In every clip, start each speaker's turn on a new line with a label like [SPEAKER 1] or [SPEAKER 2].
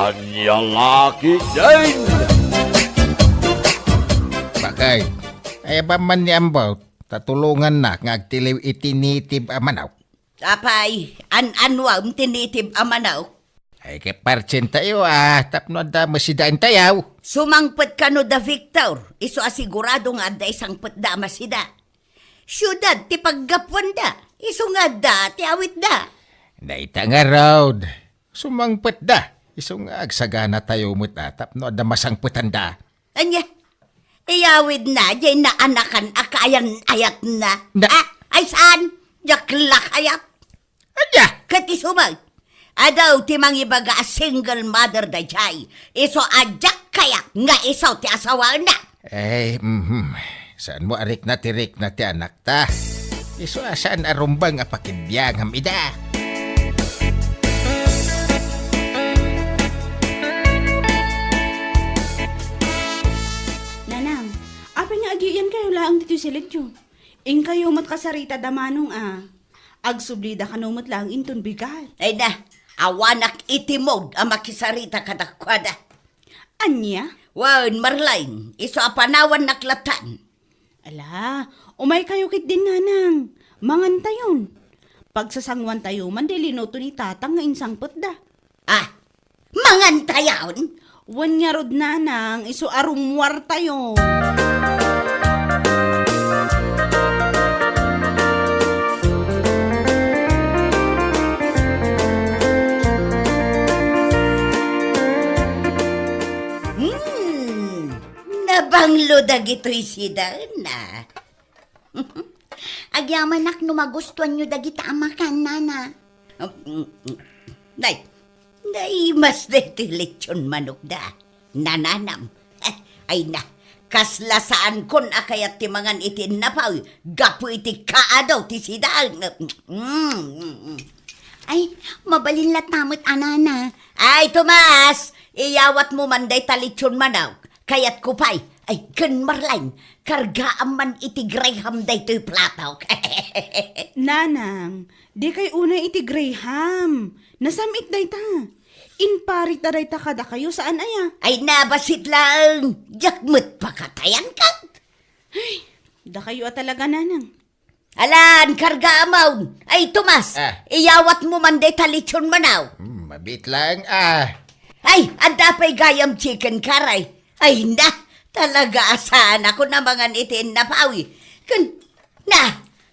[SPEAKER 1] Anyang aki din.
[SPEAKER 2] Bakay, ay ba man ni Ambaw, tatulungan na ngagtiliw itinitib amanaw.
[SPEAKER 3] Apay, anwam tinitib amanaw.
[SPEAKER 2] Ay kay parchen tayo tapno da masidaan tayaw.
[SPEAKER 3] Sumangpet ka no da Victor, iso asigurado nga da isang da masida. Syudad ti paggapuan da, iso nga da ti awit da.
[SPEAKER 2] Naita nga road, sumangpet da. Isong agsagana tayo mo't tapno da masangputan da.
[SPEAKER 3] Anya, iyawid na, jay na anakan akayan ayat na. Ay saan? Jaklak ayat.
[SPEAKER 2] Anya?
[SPEAKER 3] Kati sumag. Adaw ti mangibaga a single mother da jay. Iso ajak kayak nga iso ti asawa na.
[SPEAKER 2] Ay, saan mo arik na tirik na ti anak ta? Iso asaan arumbang apakibiyang hamida.
[SPEAKER 4] Nanang, apay nga agiyan kayo laang dito silidyo. In kayo matkasarita damanong Agsublida kanumot lang inton bigat.
[SPEAKER 3] Ay na, awanak itimod ang makisarita kadakwada.
[SPEAKER 4] Anya?
[SPEAKER 3] Wan Marlain, iso apanawan naklatan.
[SPEAKER 4] Ala, umay kayo kit din nanang. Mangan tayon. Pagsasangwan tayo, mandilinoto ni tatang nga insangpot da.
[SPEAKER 3] Mangan tayaon?
[SPEAKER 4] Wan nga rod nanang, iso arumwar tayo.
[SPEAKER 3] Nabanglo dagito'y sidan na.
[SPEAKER 5] Agyaman nak no magustuhan nyo dagita amakan, nana.
[SPEAKER 3] Nay, mas deti lechon manok da. Nananam. Ay na, kaslasaan kon akayat ti mangan itin napaw. Gapo iti kaadaw ti sidan.
[SPEAKER 5] Ay, mabalin latamot, anana.
[SPEAKER 3] Ay, Tomas, iyawat mo manday talichon manaw. Kayat kupay, ay kan Marlain, kargaan man iti Graham day to'y plataw.
[SPEAKER 4] Nanang, di kay una iti Graham. Nasamit day ta. Inparit na day ta kada kayo saan aya.
[SPEAKER 3] Ay nabasit lang, jakmet pakatayan ka.
[SPEAKER 4] Da kayo talaga, nanang.
[SPEAKER 3] Alan, kargaamaw. Ay, Tomas, iyawat mo manday talichon manaw.
[SPEAKER 2] Mabit lang
[SPEAKER 3] Ay, adapay gayam chicken karay. Ay na, talaga asahan ako na mga itin na pawi.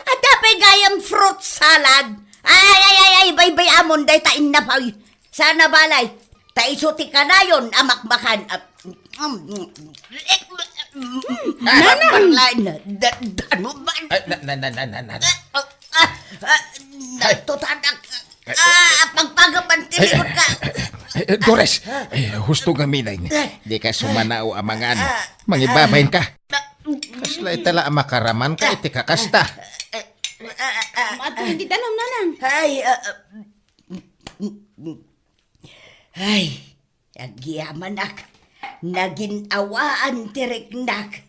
[SPEAKER 3] Adapay gayam fruit salad. Ay, bay amon day tain na pawi. Sana balay, taisuti ka na yun, amakmakan. Ano ba? Natutanak. Pagpagapan, tilikot ka.
[SPEAKER 2] Dores, husto gaminay. Di ka sumanao amangan. Mangibabayin ka. Kaslay tala makaraman ka iti kakasta.
[SPEAKER 4] Ato hindi tanong, nanang.
[SPEAKER 3] Ay, agyaman ak. Naginawaan tiriknak.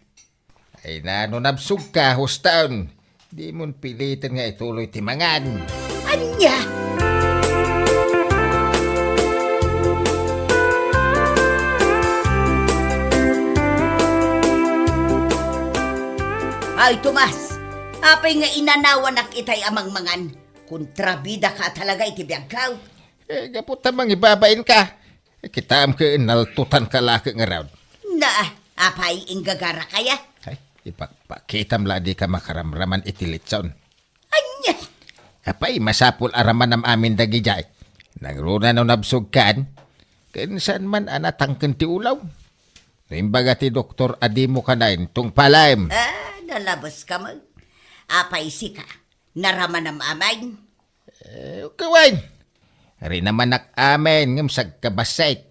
[SPEAKER 2] Ay nabsug ka, hustaon. Di mon pilitin nga ituloy timangan.
[SPEAKER 3] Anya? Ay, Tomas, apay nga inanawan ak itay amang mangan. Kontrabida ka talaga itibiyagkaw.
[SPEAKER 2] Gaputa mang ibabain ka. Kitaam ka naltutan ka laki nga raw.
[SPEAKER 3] Apay inggagara kaya?
[SPEAKER 2] Ay, ipakpakitam la di ka makaramraman itilitson.
[SPEAKER 3] Anya?
[SPEAKER 2] Apay, masapul araman am amin dagijay. Nagruna no nabsugkan. Kansan man anatangken ti ulaw. Imbaga ti Doktor Adimo kanain tung palaim.
[SPEAKER 3] Nalabas ka mo. Apay sika, naraman am amain.
[SPEAKER 2] Kawain. Rin naman amen ngam sagkabasait.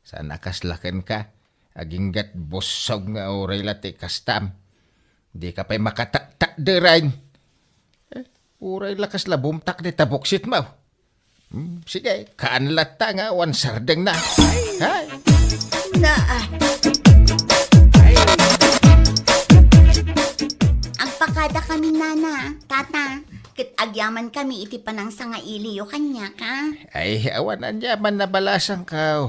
[SPEAKER 2] Sa nakaslakan ka, aginggat busog nga oray lati kastam. Di ka pa'y makatak-tak-derain. Uray lakas labumtak ni tabuksit mo. Sige, kaanlata nga wan sardeng na. Hay.
[SPEAKER 5] Ang pakada kami, nana, tata. Kit agyaman kami iti panang sanga iliyo kanya ka.
[SPEAKER 2] Ay, awan anya man nabalasang ka.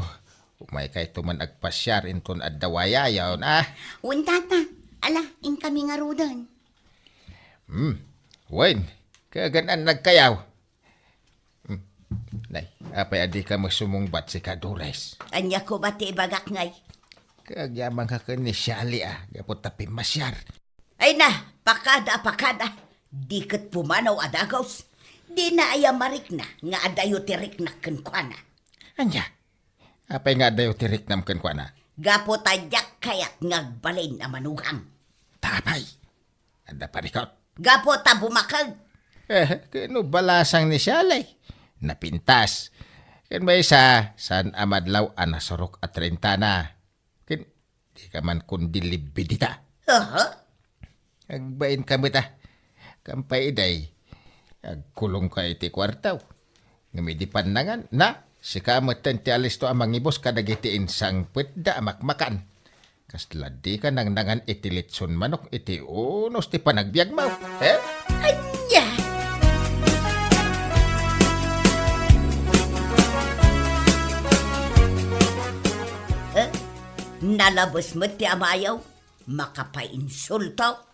[SPEAKER 2] Umay kay tuman agpasyar inton adawaya yaon ah.
[SPEAKER 5] Un tata, ala, in kami nga rudan.
[SPEAKER 2] Wen, kaganan nagkayaw. Nay, apay adi ka masumungbat si Kadures.
[SPEAKER 3] Anya ko ba ti ibagak ngay?
[SPEAKER 2] Kagyamang ka ni Shali gapot tapi masyar.
[SPEAKER 3] Ay na, pakada. Di kat pumanaw adagos. Di na ayamarik na, nga adayo tirik na kenkwana.
[SPEAKER 2] Anya, apay nga dayo tirik nam kwa na.
[SPEAKER 3] Gapo tadyak kayat ngagbalin na manugang.
[SPEAKER 2] Tapay, anda parikot.
[SPEAKER 3] Gapo ta bumakag.
[SPEAKER 2] Kano balasang ni Shali? Napintas. Kan ba isa, san amadlaw anasorok at rentana. Kin, di ka man kundilibidita. Agbain kami ta. Kampay iday. Agkulong ka iti kwartaw. Ngamidi pandangan na. Si kamatan ti alis to amang ibos kadagitiin sang pwedda amakmakan. Kasladi ka nang nangan iti litson manok iti unos ti panagbiag mo.
[SPEAKER 3] Anya! Nalabas mo ti amayaw. Makapainsulto.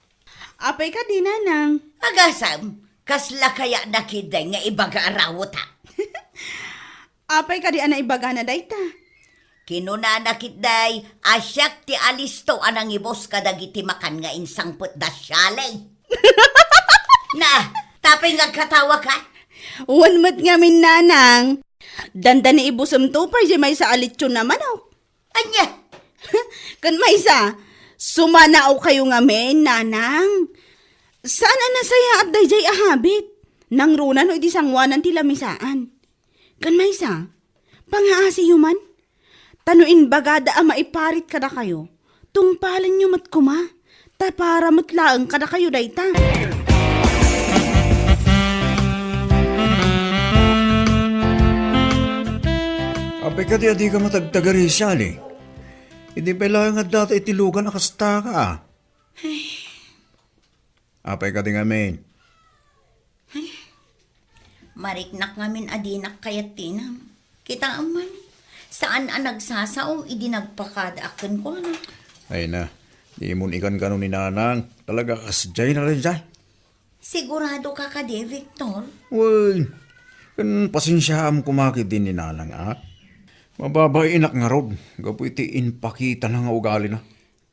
[SPEAKER 4] Apay ka di, nanang.
[SPEAKER 3] Agasam, kasla kaya nakiday nga ibaga arawot ha.
[SPEAKER 4] Apay ka di ana ibaga na dayta.
[SPEAKER 3] Kinuna nakitday, asyak ti alisto anang ibos kadagiti makan nga insangput da syalay. Na, tapay nga katawa ka?
[SPEAKER 4] Wan mat nga min, nanang. Danda ni ibusam to pa may sa alitsyon naman oh.
[SPEAKER 3] Anya,
[SPEAKER 4] Kan may sa, sumanao kayo nga men, nanang. Sana nasaya at dayjay ahabit. Nang runan o iti sangwanan ti lamisaan. Kan may sa, pangaasi yuman. Tanuin bagada ang maiparit kada kayo. Tungpalan nyo mat kuma. Ta para matlaang kada kayo dayta.
[SPEAKER 6] Apay ka di ka matagtagari, Shali. Hindi pa lang nga dati itilugan nakasta ka. Apay ka di nga, men.
[SPEAKER 3] mariknak ngamin adinak kayat tinam. Kita aman, saan ang nagsasao, idi nagpakadaakan ko na.
[SPEAKER 6] Ay na, di mo ikan ka nun ni nanang. Talaga kasjay na rin dyan.
[SPEAKER 3] Sigurado ka ka di, Victor?
[SPEAKER 6] Uy, kan pasensyaam kumakit din ni nanang, ha? Mababainak nga rod. Gapo iti inpakita na nga ugali na.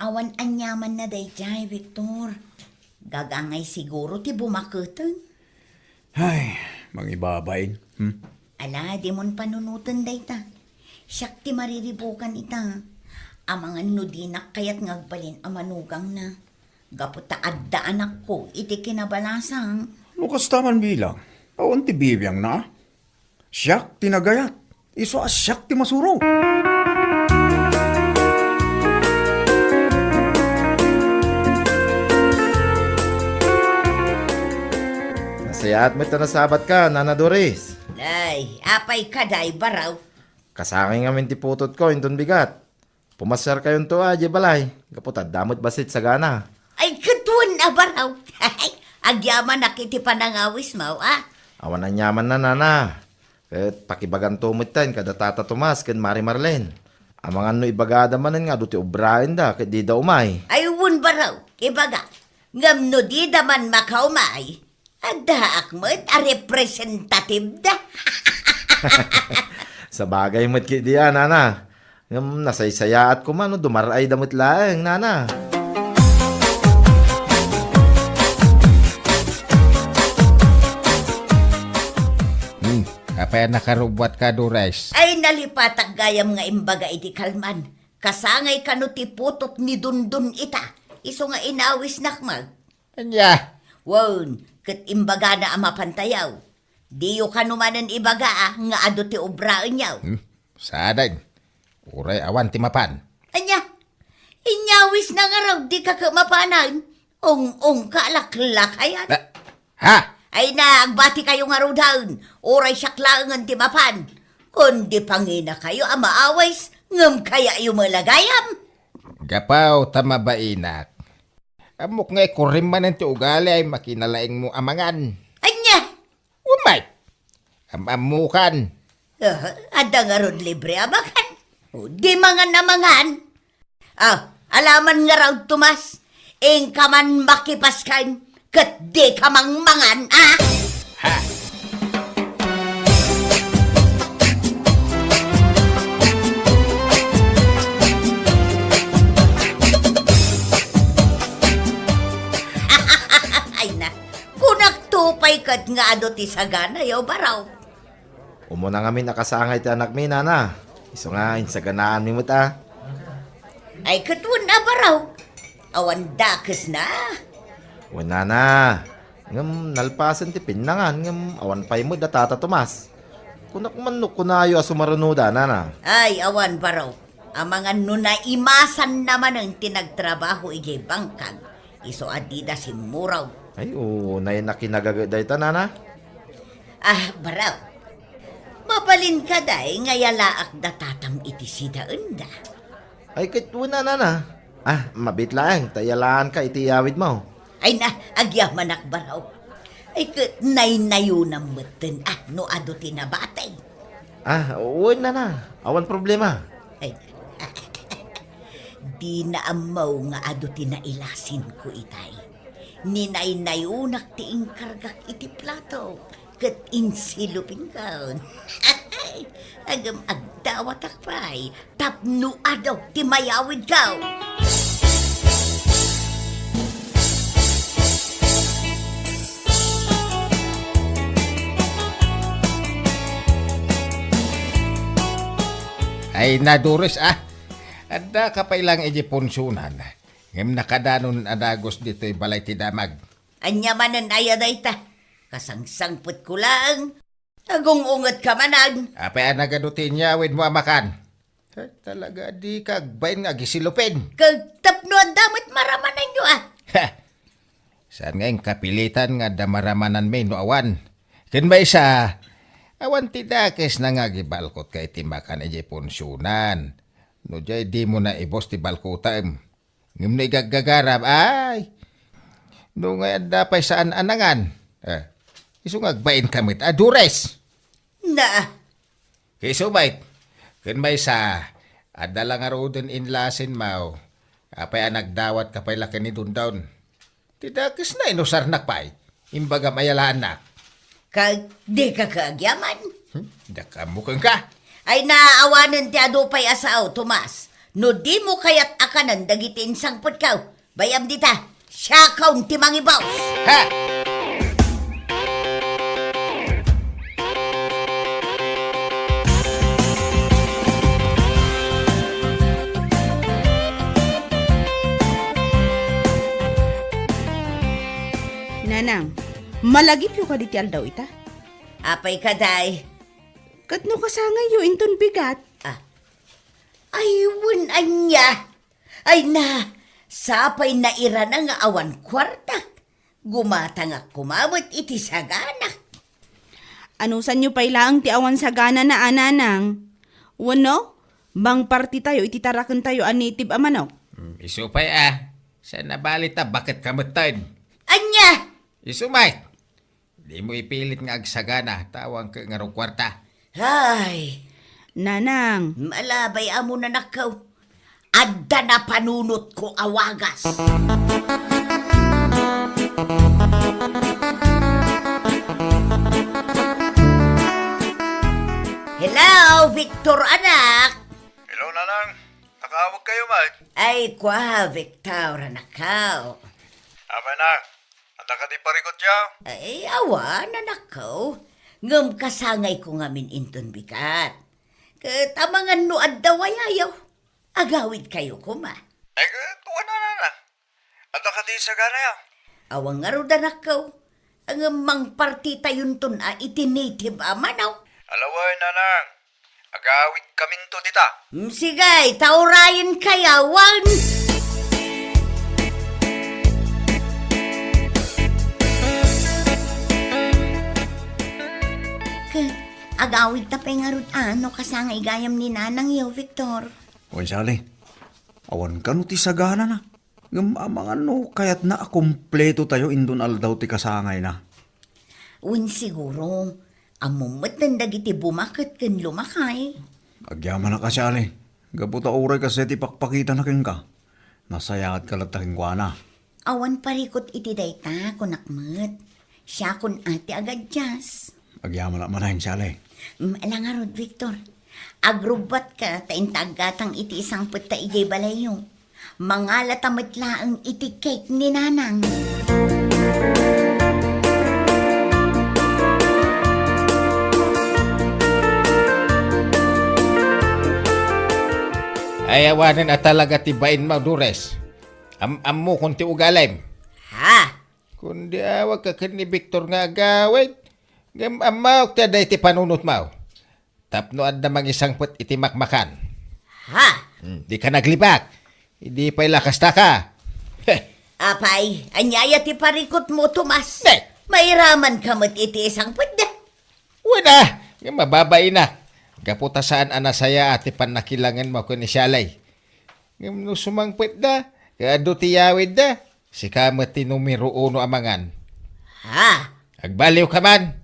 [SPEAKER 3] Awan anyaman na dayjay, Victor. Gagangay siguro ti bumakutan.
[SPEAKER 6] Ay, mangibabain.
[SPEAKER 3] Ala, di mon panunutan dayta. Siyak ti mariribukan ita. Amangan no dinak kayat ngagbalin amanugang na. Gapot ta adda anak ko, iti kinabalasang.
[SPEAKER 6] Lukas taman bilang. Awan ti bibiyang na. Siyak tinagayat. Iso asyak ti masuro.
[SPEAKER 7] Nasayaat mo ito na sabat ka, Nana Doris.
[SPEAKER 3] Ay, apay kaday baraw.
[SPEAKER 7] Kasangin ngamin ti putot ko, intun bigat. Pumasar kayon to aje balay. Kaputad, damot basit sa gana.
[SPEAKER 3] Ay, katuan na baraw. Agyaman nakiti panangawis mo, ah.
[SPEAKER 7] Awan na nyaman na, Nana. Kahit pakibagan tumit tayo, kada tata Tomas, kan Mari Marlen. Amangan no ibagada manan nga, duti ubrahin da, kahit di da umay.
[SPEAKER 3] Ay, wun baraw. Ibaga, ngam no di daman makaumay. Adda akmat a representative da.
[SPEAKER 7] Sa bagay mo't ki diya, Nana. Ngam nasaysayaat ko man, no, dumaray damot laeng, Nana.
[SPEAKER 2] Apay nakarubwat ka, Dures.
[SPEAKER 3] Ay, nalipatak gayam nga imbaga iti kalman. Kasangay kano ti putot ni Dundun ita. Iso nga inawis nakmag.
[SPEAKER 2] Anya,
[SPEAKER 3] Won, kat imbaga na amapantayaw. Diyo kanumanan ibaga nga ado ti ubraan yaw.
[SPEAKER 2] saadan. Uray awan ti mapan.
[SPEAKER 3] Anya, inyawis na nga raw di ka kamapanan. Ong kalaklakayan.
[SPEAKER 2] Ha?
[SPEAKER 3] Ay na, agbati kayo nga rudaun. Oray siyaklangan ti mapan. Kundi pangina kayo amaawais, ngam kaya yung malagayam.
[SPEAKER 2] Gapaw tamabainak. Amok nga ikurim man ang ti ugali ay makinalaing mo amangan.
[SPEAKER 3] Anya,
[SPEAKER 2] Umay! Amamukan.
[SPEAKER 3] ada nga rod libre abakan. O, di mangan na mangan. Alaman nga raw, Tomas, ing ka man makipaskan, kat di ka mang mangan, ah?
[SPEAKER 2] Ha?
[SPEAKER 3] Ay na, kunak tupay kat nga ado ti sagana, yaw baraw.
[SPEAKER 7] Umuna nga min nakasangay ti anak mi, nana. Iso nga, insaganaan mi mo ta.
[SPEAKER 3] Ay katun na baraw. Awan dakes na.
[SPEAKER 7] Wala na. Ngam nalpasan ti pinangan. Ngam awan pa'y mo da tata Tomas. Kunak manok kunayo asumaranuda, nana.
[SPEAKER 3] Ay awan baraw. Ang mga nunaimasan naman ang tinagtrabaho ijay bangkag. Iso adida si Muraw.
[SPEAKER 7] Ay, oo, na yun nakinagagaday ta, nana.
[SPEAKER 3] Baraw. Mapalin ka day ngayalaak datatam iti sidaan da.
[SPEAKER 7] Ay, kahit una, nana. Mabit lang. Tayalaan ka, itiyawid mo.
[SPEAKER 3] Ay na, agyamanak baraw. Ay kat nay-nayo na matan. No ado tinabatay.
[SPEAKER 7] Oo, nana. Awan problema.
[SPEAKER 3] Ay, di na amaw nga ado tinailasin ko itay. Ninay-nayunak ti ingkargak iti plato. Kat insilupin kaon. Agam agdawat akpay. Tapno adaw ti mayawid kao.
[SPEAKER 2] Ay nadures Adda ka pa ilang ijipunsunan. Ngem nakadanon adagos dito'y balay ti damag.
[SPEAKER 3] Anya manan ayaday ta. Kasangsangput ko lang. Agong-ungat ka manag.
[SPEAKER 2] Apay nagadutin niya with mo amakan. Talaga di kagbayin nga gisilupin.
[SPEAKER 3] Kagtapno ang damot maramanan nyo
[SPEAKER 2] Ha! Saan nga yung kapilitan nga damaramanan may no awan? Kin ba isa? Awan ti dakes na nga gibalkot kay timakan ijipunsunan. No jay di mo na ibos ti balkutam. Ngim na igagagarap, ay! No nga dapay saan anangan. Isungagbain kamit, adures!
[SPEAKER 3] Na,
[SPEAKER 2] Kisumait, kun may sa, adala nga roden inlasin mau. Apay nagdawat kapay laki ni Dundawn. Tidakis na inusarnak pa'y. Imbaga mayalaan na.
[SPEAKER 3] kag di ka kaagyaman.
[SPEAKER 2] Dakamukang ka.
[SPEAKER 3] Ay naaawanan ti adupay asao, Tomas. No di mo kayat akanan dagitin sangpot kaw. Bayam dita, siya kaun ti mangibaw.
[SPEAKER 2] Ha!
[SPEAKER 4] Nanang, malagip yo ka di ti aldaw ita.
[SPEAKER 3] Apay kaday.
[SPEAKER 4] Katno kasangay yo inton bigat.
[SPEAKER 3] Ayun anya. Ay na, sapay na ira na nga awan kwarta. Gumata nga kumamot iti sagana.
[SPEAKER 4] Anusan nyo pailaang ti awan sa gana na ananang? Wano? Bang party tayo, ititarakan tayo a native a manok.
[SPEAKER 2] Isupay Sa nabalita, bakit kamutan?
[SPEAKER 3] Anya!
[SPEAKER 2] Isumay! Di mo ipilit nga agsagana, tawang ka nga kwarta.
[SPEAKER 3] Ay,
[SPEAKER 4] Nanang,
[SPEAKER 3] malabay amo na nakaw. Adda na panunot ko awagas. Hello, Victor anak.
[SPEAKER 6] Hello, Nanang. Nakawag kayo, Mike.
[SPEAKER 3] Ay, kwa, Victor anakaw.
[SPEAKER 6] Abay na. Anda ka di parigot yaw.
[SPEAKER 3] Ay, awa, nanakaw. Ngam kasangay ko ngamin inton bigat. Katamangan no adaway ayaw. Agawid kayo kuma.
[SPEAKER 6] Ay, tuwa na, Nanang. Anda ka di sa gana yaw.
[SPEAKER 3] Awang nga ro danakaw. Ang mang partita yun ton iti native amanaw.
[SPEAKER 6] Alaway, Nanang. Agawid kaming to dita.
[SPEAKER 3] Sigay, taurayan kayawan.
[SPEAKER 5] Agawid ta pa nga ron kasangay gayam ni Nanang yaw, Victor.
[SPEAKER 6] Gonzale, awan ka no ti sagana na. Ngam amang kayat na akumpleto tayo indun aldaw ti kasangay na.
[SPEAKER 3] Wen siguro, amumot ng dagiti bumakit kan lumakay.
[SPEAKER 6] Agyaman na ka, Sally. Gaputa oray kasi ti pakpakita na kin ka. Nasayaat ka lataking kwa na.
[SPEAKER 5] Awan parikot iti dayta kunakmet. Siya kun ati agad jas.
[SPEAKER 6] Agyaman na manahin siya lay.
[SPEAKER 5] Alangarod, Victor. Agrubat ka taintagatang iti isang putta ijay balayo. Mga latamatlaang iti cake ni Nanang.
[SPEAKER 2] Ayawanan at talaga tibain mo, Dures. Mo kung ti ugalim.
[SPEAKER 3] Ha?
[SPEAKER 2] Kundi awag ka ni Victor nga agawin. Amaw ta day ti panunot mo. Tapno ad namang isang put iti makmakan.
[SPEAKER 3] Ha?
[SPEAKER 2] Di ka naglibak. Hindi pa ilakasta ka.
[SPEAKER 3] Apay, anyaya ti parikot mo, Tomas.
[SPEAKER 2] Ne.
[SPEAKER 3] Mairaman ka mo't iti isang pwede.
[SPEAKER 2] Wala. Nga mababay na. Kaputa saan anasaya at ipanakilangan mo ko ni Shalay. Nga sumangpit da. Kado tiyawid da. Si kamat ti numero 1 amangan.
[SPEAKER 3] Ha?
[SPEAKER 2] Agbaliw ka man.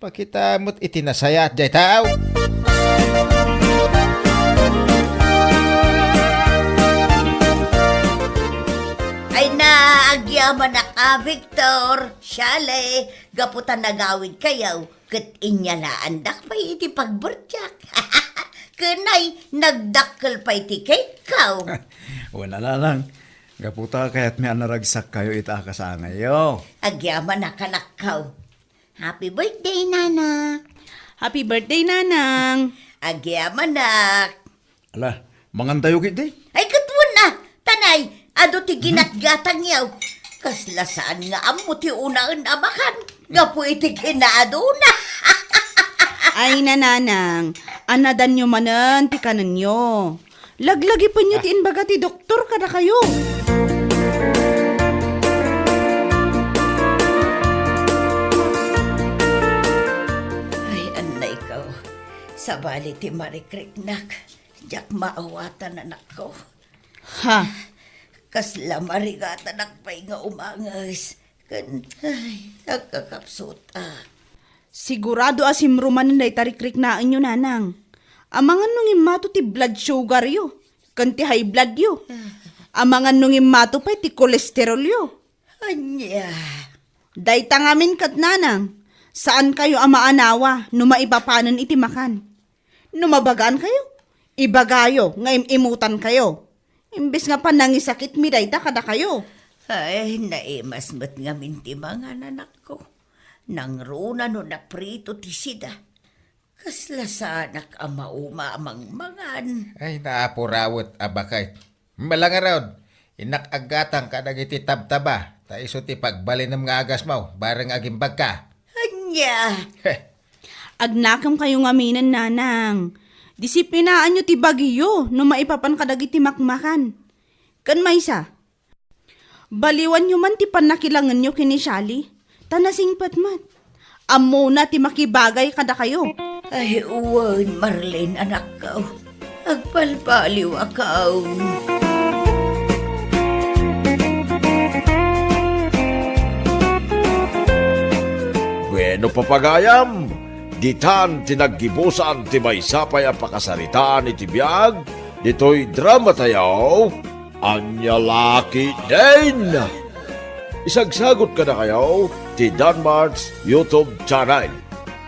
[SPEAKER 2] Pakita mo't itinasaya at jay tao.
[SPEAKER 3] Ay naagyaman na ka, Victor. Siyale, gaputan nagawid kayaw. Kat inyalaan dak pa iti pagburtyak. Kanay, nagdakkel pa iti cake kaw.
[SPEAKER 6] Wala na lang. Gaputa kaya't may anaragsak kayo ita kasangayo.
[SPEAKER 3] Agyaman na kanakaw.
[SPEAKER 5] Happy birthday, Nana.
[SPEAKER 4] Happy birthday, Nanang!
[SPEAKER 3] Agyaman na.
[SPEAKER 6] Ala, mangantayo kiti.
[SPEAKER 3] Ay, katwan na. Tanay, ado ti ginatgatang yaw. Kaslasaan nga amo ti unaan amakan. Gapu iti kinaado na.
[SPEAKER 4] Ay, Nanang, anadan nyo manan, ti kanan nyo. Laglagi pa nyo ti inbaga ti doktor kada kayo.
[SPEAKER 3] Ay, anay ko. Sabali ti marikriknak. Diyak maawatan anak ko.
[SPEAKER 4] Ha?
[SPEAKER 3] Kasla marigatan akpay nga umangas. Ay, nagkakapsuta.
[SPEAKER 4] Sigurado asimruman na itarikrik na inyo, Nanang. Amangan nung imato ti blood sugar yo. Kanti high blood yo. Amangan nung imato pa ti kolesterol yo.
[SPEAKER 3] Anya.
[SPEAKER 4] Day tangamin kat, Nanang. Saan kayo amaanawa no maipapanan iti makan? No mabagaan kayo? Ibagayo, nga imutan kayo. Imbes nga pa nangisakit mi dayta kada kayo.
[SPEAKER 3] Ay, naimasmat nga minti mga nanak ko. Nang runa no naprito ti sida. Kaslasanak ama amang mangan.
[SPEAKER 2] Ay, naapurawot, abakay. Malangarod, inakagatang ka nagiti tabtaba. Ta iso ti pagbalin ng nga agas mo, bareng agimbag ka.
[SPEAKER 3] Anya.
[SPEAKER 4] Agnakam kayo nga minan, Nanang. Disiplinaan nyo ti bagiyo no maipapan kadagiti makmakan. Kan maysa, baliwan nyo man ti panakilangan nyo kini Shali. Tanasing patmat. Amo na ti makibagay kada kayo.
[SPEAKER 3] Ay, uwan, Marlene, anak ko. Agpalpaliw akaw.
[SPEAKER 1] Bueno papagayam, ditan tinaggibusan ti may sapay ang pakasaritaan iti biyag, dito'y drama tayo, Anya Laki din. Isagsagot ka na kayo, ti Danmar's YouTube channel.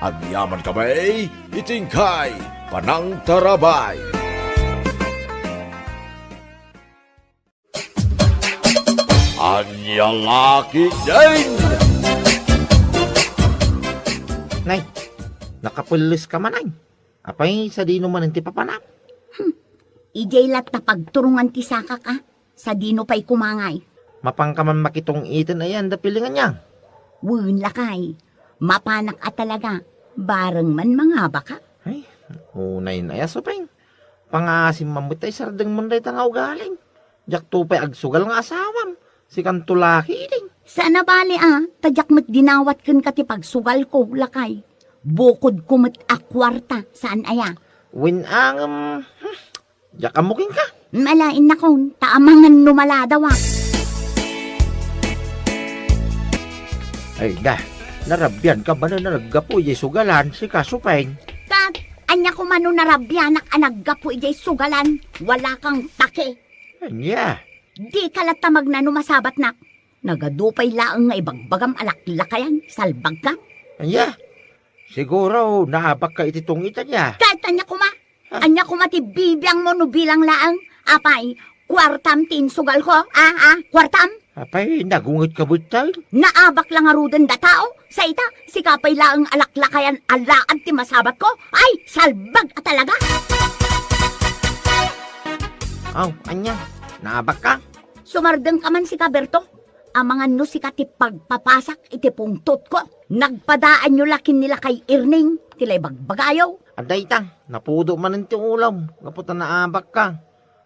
[SPEAKER 1] Agyaman kami, itingkay, panang tarabay. Anya Laki din.
[SPEAKER 7] Nay, nakapulis ka man ay. Apay, sa dino man ti papanak.
[SPEAKER 5] Ijay lat na pagturungan ti saka ka. Sa dino pa'y kumangay.
[SPEAKER 7] Mapangkaman makitong itin ayan, da pilingan niya.
[SPEAKER 5] Wun lakay. Mapanak at talaga. Bareng man mga baka.
[SPEAKER 7] Ay, unay na yaso peng. Pangasim mamutay sardeng munday tangaw galing. Jak tupay agsugal nga asawam. Si kantulaki ding.
[SPEAKER 5] Sana bali tadyak met dinawat ken kati pagsugal ko, lakay. Bukod ko met akwarta, saan aya?
[SPEAKER 7] Win ang, jak amuking ka.
[SPEAKER 5] Malain na kon, taamangan numaladawa.
[SPEAKER 7] Ay, narabyan ka ba na naggapo sugalan si kasupeng?
[SPEAKER 5] Kat, Anya ko mano narabyanak anaggapo ijay sugalan. Wala kang take.
[SPEAKER 7] Anya?
[SPEAKER 5] Di kalatamag na numasabat nak. Nagadupay laang nga ibagbagam alaklakayan. Salbag ka.
[SPEAKER 7] Anya? Siguro, naabak ka ititong ita niya.
[SPEAKER 5] Kahit anya ko ma. Anya ko mati bibiyang mo no bilang laang. Apay, kwartam tinsugal ko. Kwartam.
[SPEAKER 7] Apay, nagungit ka butay.
[SPEAKER 5] Naabak lang aruden da tao. Sa ita, si kapay laang alaklakayan alaan ti masabat ko. Ay, salbag at talaga.
[SPEAKER 7] Aw, anya? Naabak ka?
[SPEAKER 5] Sumardeng ka man si Kaberto. Amangan no si kati pagpapasak iti pungtot ko. Nagpadaan nyo lakin nila kay Irning. Tilay bagbagayaw.
[SPEAKER 7] Aday tang, napudo man ang ulam. Kaputa naabak ka.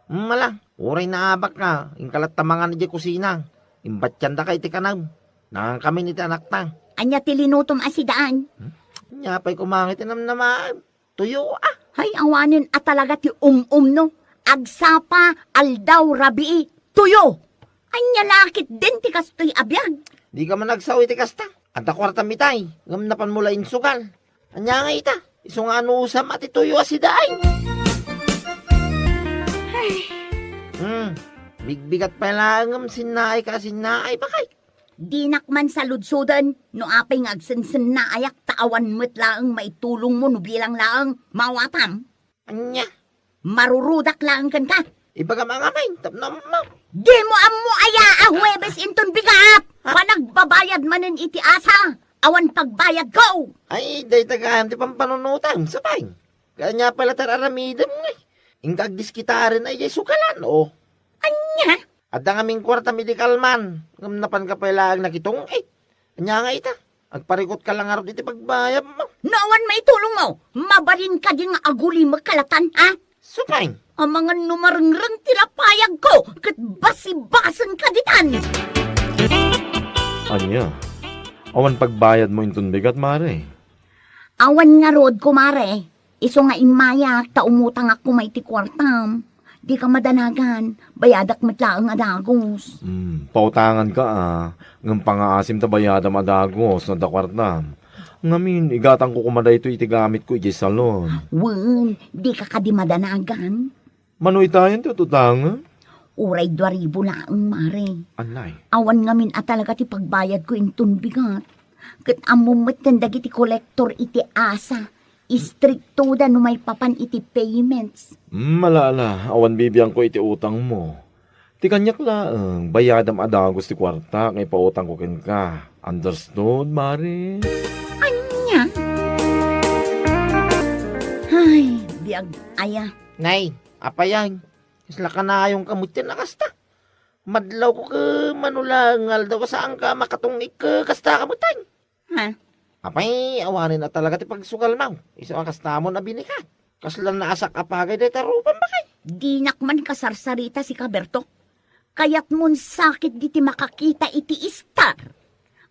[SPEAKER 7] Mala, uray naabak ka. Ingkalat tamangan na di kusina. Imbatyan da kay ti kanaw. Nang kami ni anak tang.
[SPEAKER 5] Anya tilinutom asidaan.
[SPEAKER 7] Nya pa'y kumangit naman. Tuyo ah.
[SPEAKER 5] Hay awanin at talaga ti no. Agsapa, aldaw, rabii, tuyo. Anya lakit din ti kastoy abiyag.
[SPEAKER 7] Di ka man nagsawi ti kasta. Anta kwarta mitay. Gamnapan mula insugal. Anya nga ita. Iso nga usam at ituyo asiday. Bigbigat pa lang sinnaay ka sinnaay bakay.
[SPEAKER 5] Dinakman sa ludsudan, no apay nga agsensen na ayak taawan mo't laang maitulong mo no bilang laang mawatam.
[SPEAKER 7] Anya.
[SPEAKER 5] Marurudak laang kan ka.
[SPEAKER 7] Ibaga mga may. Tapnam mo.
[SPEAKER 5] Di mo amo aya a Huwebes inton bigat. Panagbabayad manen iti asa. Awan pagbayad go.
[SPEAKER 7] Ay, day tagahan ti pampanunutan. Sabay. Kanya pala tararamidam nga. Ingag diskitarin ay sukalan o.
[SPEAKER 5] Anya?
[SPEAKER 7] At ang aming kwarta medical man. Ngamnapan ka pala ang nakitong Anya nga ita. Agparikot ka lang arot iti pagbayad mo.
[SPEAKER 5] Nawan maitulong mo. Mabalin ka din nga aguli magkalatan, ha?
[SPEAKER 7] Sabay.
[SPEAKER 5] Ang mga numarangrang tilapayag ko. Kat basi-basan ka ditan.
[SPEAKER 1] Anya, awan pagbayad mo intun bigat, mare.
[SPEAKER 5] Awan nga rod, kumare. Iso nga imayak, ta umutang ako may ti kwartam. Di ka madanagan, bayadak matlaang adagos.
[SPEAKER 1] Pautangan ka Ngam pangaasim ta bayadam adagos na dakwartam. Ngamin, igatang ko kumaday ito itigamit ko iti salon.
[SPEAKER 5] Wen, di ka kadi madanagan.
[SPEAKER 1] Manoy tayo ito tutangan?
[SPEAKER 5] Uray 2,000 laang, mare.
[SPEAKER 1] Anay.
[SPEAKER 5] Awan ngamin at talaga ti pagbayad ko intun bigat. Kat amumot ng dagiti kolektor iti asa. Istrikto da no may papan iti payments.
[SPEAKER 1] Malala, awan bibiyang ko iti utang mo. Ti kanyak laang, bayadam adagos ti kwarta, ngay pautang ko ken ka. Understood, mare?
[SPEAKER 5] Anya? Ay, biag aya.
[SPEAKER 7] Nay, apayan. Isla ka na yung kamutyan na kasta. Madlaw ko ka manulangal daw saan ka makatungik ka kasta kamutan.
[SPEAKER 5] Ha?
[SPEAKER 7] Apay, awanin na talaga ti pagsugal mo. Isa ang kasta mo na binikat. Kaslan na asak apagay day tarupan ba kay?
[SPEAKER 5] Di nakman kasarsarita si Kaberto. Kaya't mun sakit di ti makakita iti istar.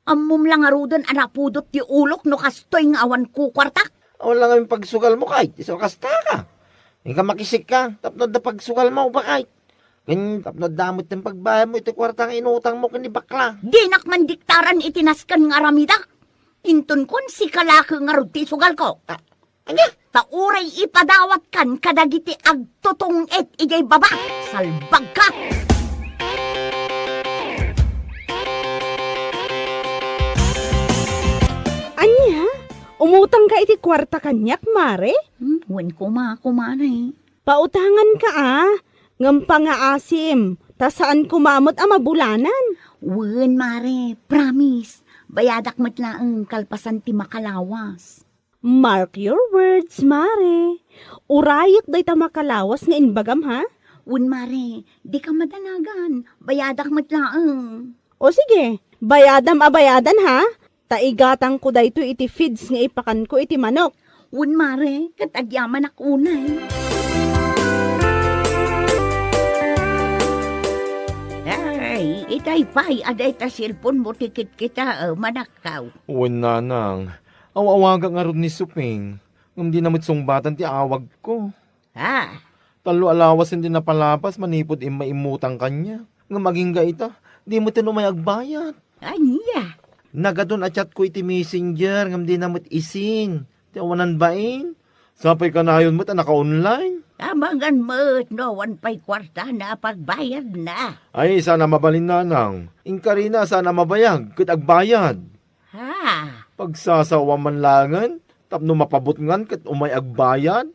[SPEAKER 5] Amum lang arudan anapudot ti ulok no kastoy nga awan kukwartak.
[SPEAKER 7] Wala nga yung pagsugal mo kay. Isa ang kasta ka. Hindi ka makisik ka. Tapnod na pagsugal mo ba kay? Ganyan, tapnod damot ng pagbayad mo iti kwartang inutang mo kani bakla.
[SPEAKER 5] Di nakman diktaran itinaskan nga aramida. Intun kun si kalaki nga rudi sugal ko.
[SPEAKER 7] Anya?
[SPEAKER 5] Tauray ipadawat kan kadagiti agtutong et igay baba. Salbag ka!
[SPEAKER 4] Anya? Umutang ka iti kwarta kanyak, mare?
[SPEAKER 5] Wen kumaray.
[SPEAKER 4] Pautangan ka ngam pangaasim, ta saan kumamot mabulanan?
[SPEAKER 5] Wen mare, promise. Bayadak matlaang kalpasan ti makalawas.
[SPEAKER 4] Mark your words, mare. Urayot day ta makalawas nga inbagam, ha?
[SPEAKER 5] Wen mare, di ka madanagan. Bayadak matlaang.
[SPEAKER 4] O sige, bayadan, ha? Taigatang ko dayto iti feeds nga ipakan ko iti manok.
[SPEAKER 5] Wen mare, katagyaman ak unay. Ay, itay pay, aday ta silpon mo tikit kita, manakaw.
[SPEAKER 1] Uwan nanang, awawaga nga ron ni Suping. Ngam di namit sungbatan ti awag ko.
[SPEAKER 5] Ha?
[SPEAKER 1] Talo alawas hindi napalapas, manipod maimutang kanya. Nga maging gaita, di mo tinumay agbayad.
[SPEAKER 5] Anya?
[SPEAKER 7] Nagadon at chat ko iti messenger ngam di namit isin. Ti awanan bain.
[SPEAKER 1] Sapay ka na yun mo't naka-online.
[SPEAKER 5] Tamangan mo't noon pa'y kwarta na pagbayad na.
[SPEAKER 1] Ay, sana mabalin nanang. Inkarina, sana mabayag, kat agbayad.
[SPEAKER 5] Ha?
[SPEAKER 1] Pagsasawa man langan, tapno mapabot ngan kat umay agbayad.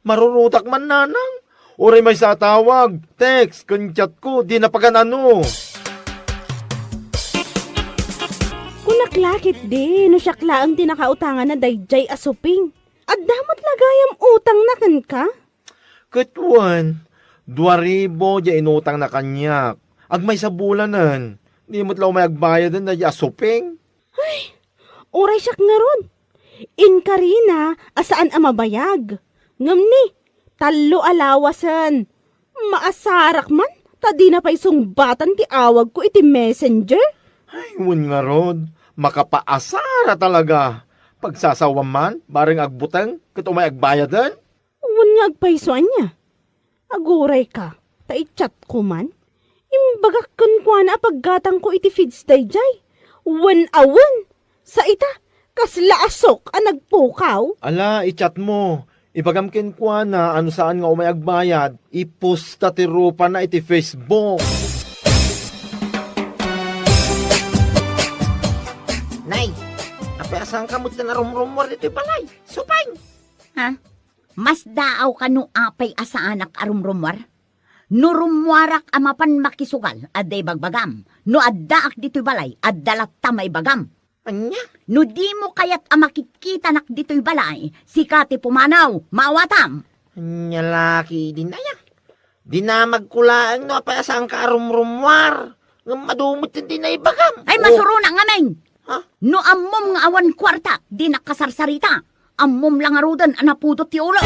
[SPEAKER 1] Marurutak man nanang. Oray may satawag, text, chat ko, di napaganano.
[SPEAKER 4] Kunaklakit di, no siyakla ang tinakautangan na dayjay asuping. At damat lagayam utang na kan ka?
[SPEAKER 1] Katwan, 2,000 di inutang na kanyak. Agmay sa bulanan, di mo't law may agbayadan na di asuping.
[SPEAKER 4] Oray siyak nga ron. Inkarina, asaan ang mabayag? Ngam ni, talo alawasan. Maasarak man, tadi na pa'y sungbatan ti awag ko iti messenger.
[SPEAKER 1] Ay, wun nga rod, makapaasara talaga. Pagsasawa man, baring agbutang, kat umay agbayadan.
[SPEAKER 4] Wan nga agpaysoan niya. Aguray ka, taichat ko man. Imbagak kun kwa na paggatang ko iti feeds dayjay. Wan awan, sa ita, kasla asok ang nagpukaw.
[SPEAKER 1] Ala, i-chat mo. Ipagamkin ko na ano saan nga umay agbayad, iposta ti rupa na iti Facebook.
[SPEAKER 7] Nay, apayasan ka mo na rumrumor dito balay. Supay.
[SPEAKER 5] Ha? Mas daaw ka no apay asaanak arumrumwar? No rumwarak amapan makisugal, aday bagbagam. No addaak dito'y balay, addalat tamay bagam.
[SPEAKER 7] Anya?
[SPEAKER 5] No di mo kayat amakikita nak dito'y balay, sikati pumanaw, mawatam.
[SPEAKER 7] Anya laki din na yan. Di na magkulaan no apayasan ka rumrumwar. Ng madumot din na ibagam.
[SPEAKER 5] Ay masuro na nga men.
[SPEAKER 7] Ha?
[SPEAKER 5] No ammom nga awan kwarta, di nakasarsarita. Ammom lang arudan anapudot ti ulo.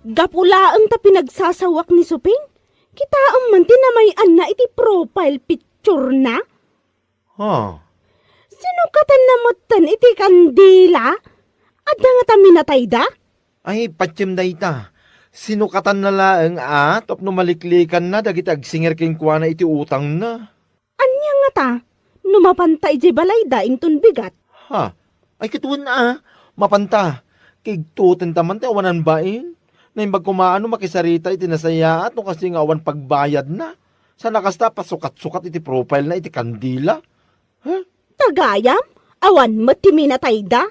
[SPEAKER 4] Gapula ang ta pinagsasawak ni Suping. Kita ang man tinamayan na iti profile picture na.
[SPEAKER 1] Ha?
[SPEAKER 4] Sinukatan na motan iti kandila. Adda nga ta minatay da?
[SPEAKER 1] Ay, patsim da ita. Sinukatan na laang tapno maliklikan na, dagiti agsinger king kwa na iti utang na.
[SPEAKER 4] Anya nga ta? Numapantay di balay daing tunbigat.
[SPEAKER 1] Ha? Ay, kituan na mapanta. Kigtutin taman ti awanan bain. Na imbag kumaano makisarita iti nasaya at no kasi nga awan pagbayad na. Sa nakasta pasukat-sukat iti profile na iti kandila. Ha?
[SPEAKER 4] Tagayam? Awan mati minatay da?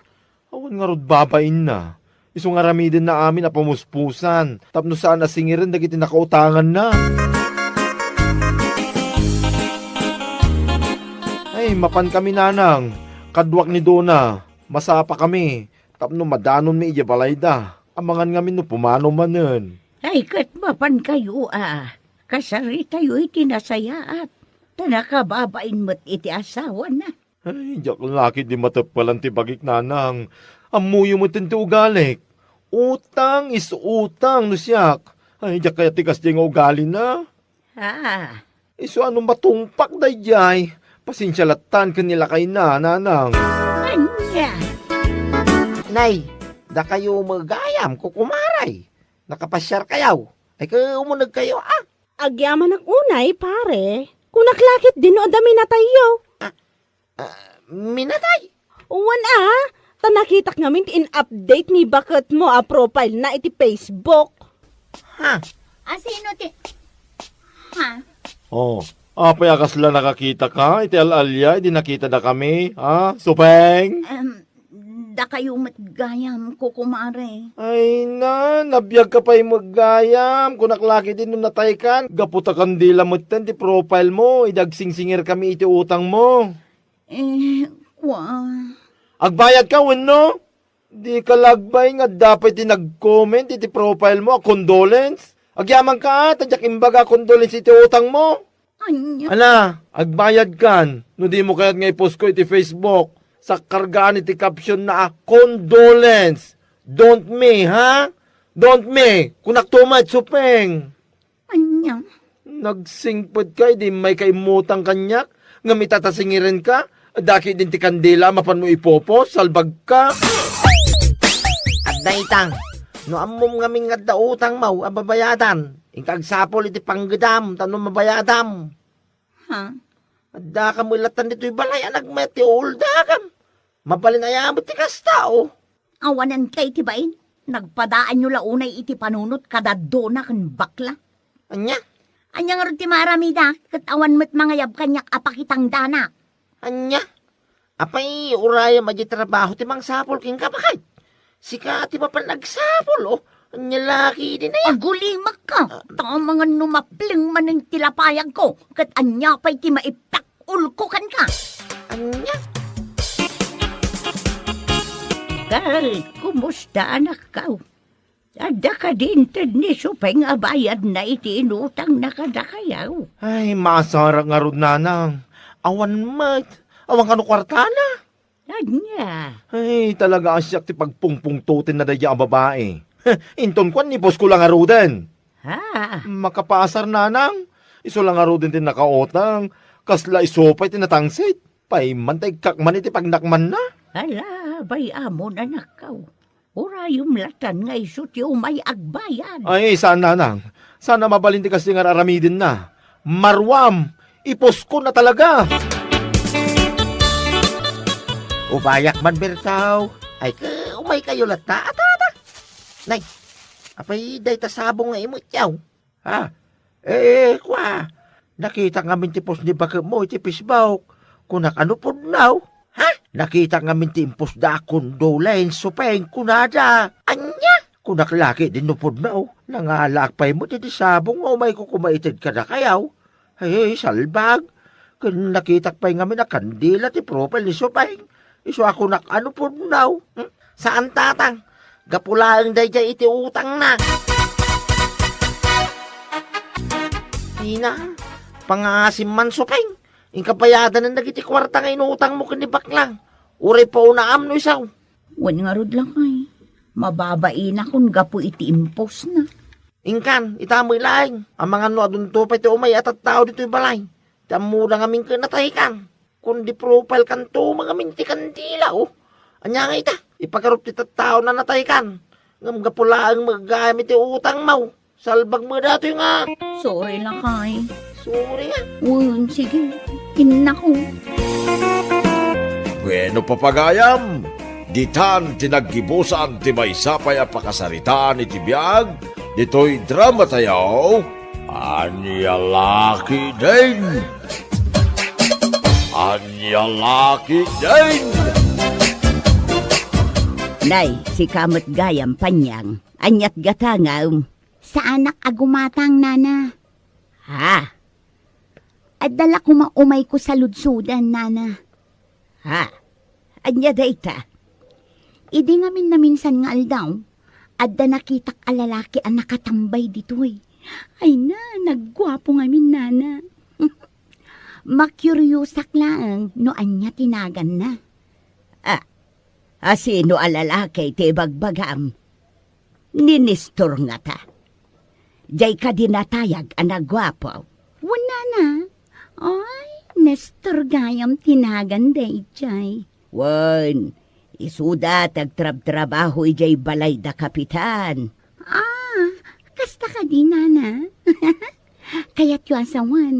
[SPEAKER 1] Awan nga rod babain na. Iso nga ramidin na amin na pamuspusan. Tapno saan nasingirin dagiti nakautangan na. Ay, mapan kami nanang. Kadwak ni Dona. Masapa kami. Tapno madanon mi iya balayda. Amangan nga no pumano manen.
[SPEAKER 5] Ay katmapan kayo Kasari tayo iti nasayaat. Tanakababain mo't iti asawa na.
[SPEAKER 1] Ay, jak laki di matapalan ti bagik nanang. Amuyo mo tinti ugalik. Utang is utang no siyak. Ay, jak kaya tikas di nga ugali na.
[SPEAKER 5] Ha?
[SPEAKER 1] Iso anong matungpak dayjay. Pasinsyalatan kanila kay nanang.
[SPEAKER 5] Anya?
[SPEAKER 7] Nay, da kayo magayam kukumaray. Nakapasyar kayaw. Ay umunag kayo
[SPEAKER 4] Agyaman ak unay, pare. Kunaklakit din o dami na tayo.
[SPEAKER 7] Minatay.
[SPEAKER 4] Uwan tanakitak ngamin in-update ni bakit mo profile na iti Facebook.
[SPEAKER 7] Ha?
[SPEAKER 5] Sino ti? Ha?
[SPEAKER 1] Oh, apay akasla nakakita ka. Iti alalya, di nakita na kami. Ha? Supeng?
[SPEAKER 5] Da kayo matgayam kukumare.
[SPEAKER 1] Ay na, nabiyag ka pa'y maggayam. Kunaklaki din nung natay kan. Gaputa kandila mo ti profile mo. Idagsingsingir kami iti utang mo. Agbayad ka, no? Di ka lagbay nga dapat nag-comment iti profile mo, condolence. Agyaman ka, tadyak imbaga condolence iti utang mo.
[SPEAKER 5] Anya?
[SPEAKER 1] Ala, agbayad kan. No di mo kaya't nga ipost ko iti Facebook. Sa kargaan iti caption na condolence. Don't me, ha? Don't me. Kunak tumat, supeng.
[SPEAKER 5] Anya?
[SPEAKER 1] Nagsingpod ka, di may kaimutang kanyak. Nga mitatasingirin ka. Daki din ti kandila, mapan mo ipopos, salbag ka.
[SPEAKER 7] At naitang, no amom ngaming nga utang mau, ababayadan. Ingkagsapol iti panggedam, tanong mabayadam.
[SPEAKER 5] Ha?
[SPEAKER 7] Adda ka mulatan dito'y balay, nagmeti ulda kam. Mabalin ayabot ti kasta, oh.
[SPEAKER 5] Awanan kay tibain. Nagpadaan nyo launay iti panunot kadadona kan bakla.
[SPEAKER 7] Anya?
[SPEAKER 5] Anya nga rin ti maramida, kat awan mo't mga yab kanyak apakitang dana.
[SPEAKER 7] Anya? Apay, uraya maji trabaho ti mang sapol king kapakay. Sika ti mapan nagsapol, oh. Anya laki din na yan.
[SPEAKER 5] Agulimak ka. Tanga mga numapling man ng tilapayag ko, kat anya pa'y ti maipakul ko kan ka.
[SPEAKER 7] Anya?
[SPEAKER 5] Kal, kumusta anak ka? Ada ka din tad ni supay nga bayad na iti inutang na kadakayaw.
[SPEAKER 1] Ay, masarap nga ron, nanang. Awan mat. Awan kano kwartana.
[SPEAKER 5] Anya?
[SPEAKER 1] Ay, talaga asyak ti pagpungpungtutin na daya ang babae. Inton kwan ni boss ko lang nga ruden.
[SPEAKER 5] Ha?
[SPEAKER 1] Makapasar, nanang. Iso lang nga ruden tin nakaotang. Kasla isopay tinatangsit. Pay mantay kakman iti pagnakman na.
[SPEAKER 5] Ala, bay amon anak ka. Urayom latan nga isut yung may agbayan.
[SPEAKER 1] Ay, saan, nanang? Sana mabalinti kasi nga aramidin na. Marwam! Ipos ko na talaga!
[SPEAKER 7] Ubayak man bertaw. Ay, umay kayo lata. Ata. Nay, apay, day ta sabong nga imot yaw. Ha? Kwa. Nakita nga min ti pos ni baka mo, iti pisbawk. Kunak ano po now? Ha? Nakita nga min ti impos da kundo lain supeng kunada. Anya? Kunak laki din no po now. Nangalakpay mo ti sabong o may kukumaitid ka na kayaw. Ay, salbag. Kung nakita pa nga min na kandila ti profile ni supeng. Iso ako nak ano po now? Saan tatang? Gapulaang dayjay iti utang na. Ina, pangasim man supeng. Ingkapayadan na nagiti kwarta nga inutang mo kanibak lang. Uri pa unaam no isaw.
[SPEAKER 5] Wan nga rod lang ay. Mababain akong gapo iti impos na.
[SPEAKER 7] Ingkan, itamoy laing. Ang mga no adun to pa iti umay at tao dito balay. Tamo lang aming kinatay kan. Kundi profile kan to mga minti kandila oh. Anya nga ita, ipagarup ti tao na natay kan. Ngam gapulaang magagamit ti utang mo. Salbag mo dato nga.
[SPEAKER 5] Sorry lang kay.
[SPEAKER 7] Sorry nga.
[SPEAKER 5] Sige. Inako.
[SPEAKER 8] Bueno papagayam, ditan tinaggibusan ti may sapay a pakasaritaan iti biyag, dito'y drama tayaw, Anya Laki din! Anya Laki din!
[SPEAKER 5] Nay, si kamot gayam panyang. Anyat gatangaw. Sa anak agumatang nana. Ha? Adala ko maumay ko sa ludsudan, nana. Ha? Anya dayta. Idi ngamin na minsan nga aldaw. Adda nakitak alalaki ang nakatambay dito'y. Ay na, naggwapo ngamin, nana. Makuryosak lang no anya tinagan na. Sino alalaki ti bagbagam? Ninistor nga ta. Jay ka dinatayag ang nagwapo. Wala na. Ay, Nestor gayam tinagan day, Jay. Wan, isuda tagtrab-trabaho ijay balay da kapitan. Kasta ka di, nana. Kaya't yung asawan,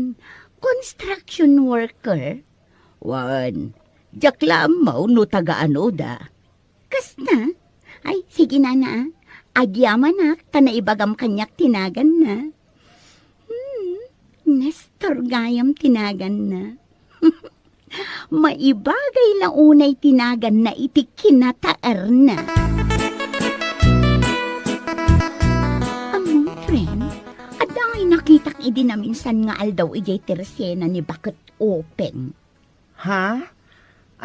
[SPEAKER 5] construction worker. Wan, jaklam mo no taga-ano da. Kasta? Ay, sige nana. Agyaman na, tanaibagam kanyak tinagan na. Nestor gayam tinagan na. Maibagay lang unay tinagan na iti kinataar na. Among friend, adangay nakitak idi na minsan nga aldaw ijay tersena ni bakit open.
[SPEAKER 7] Ha?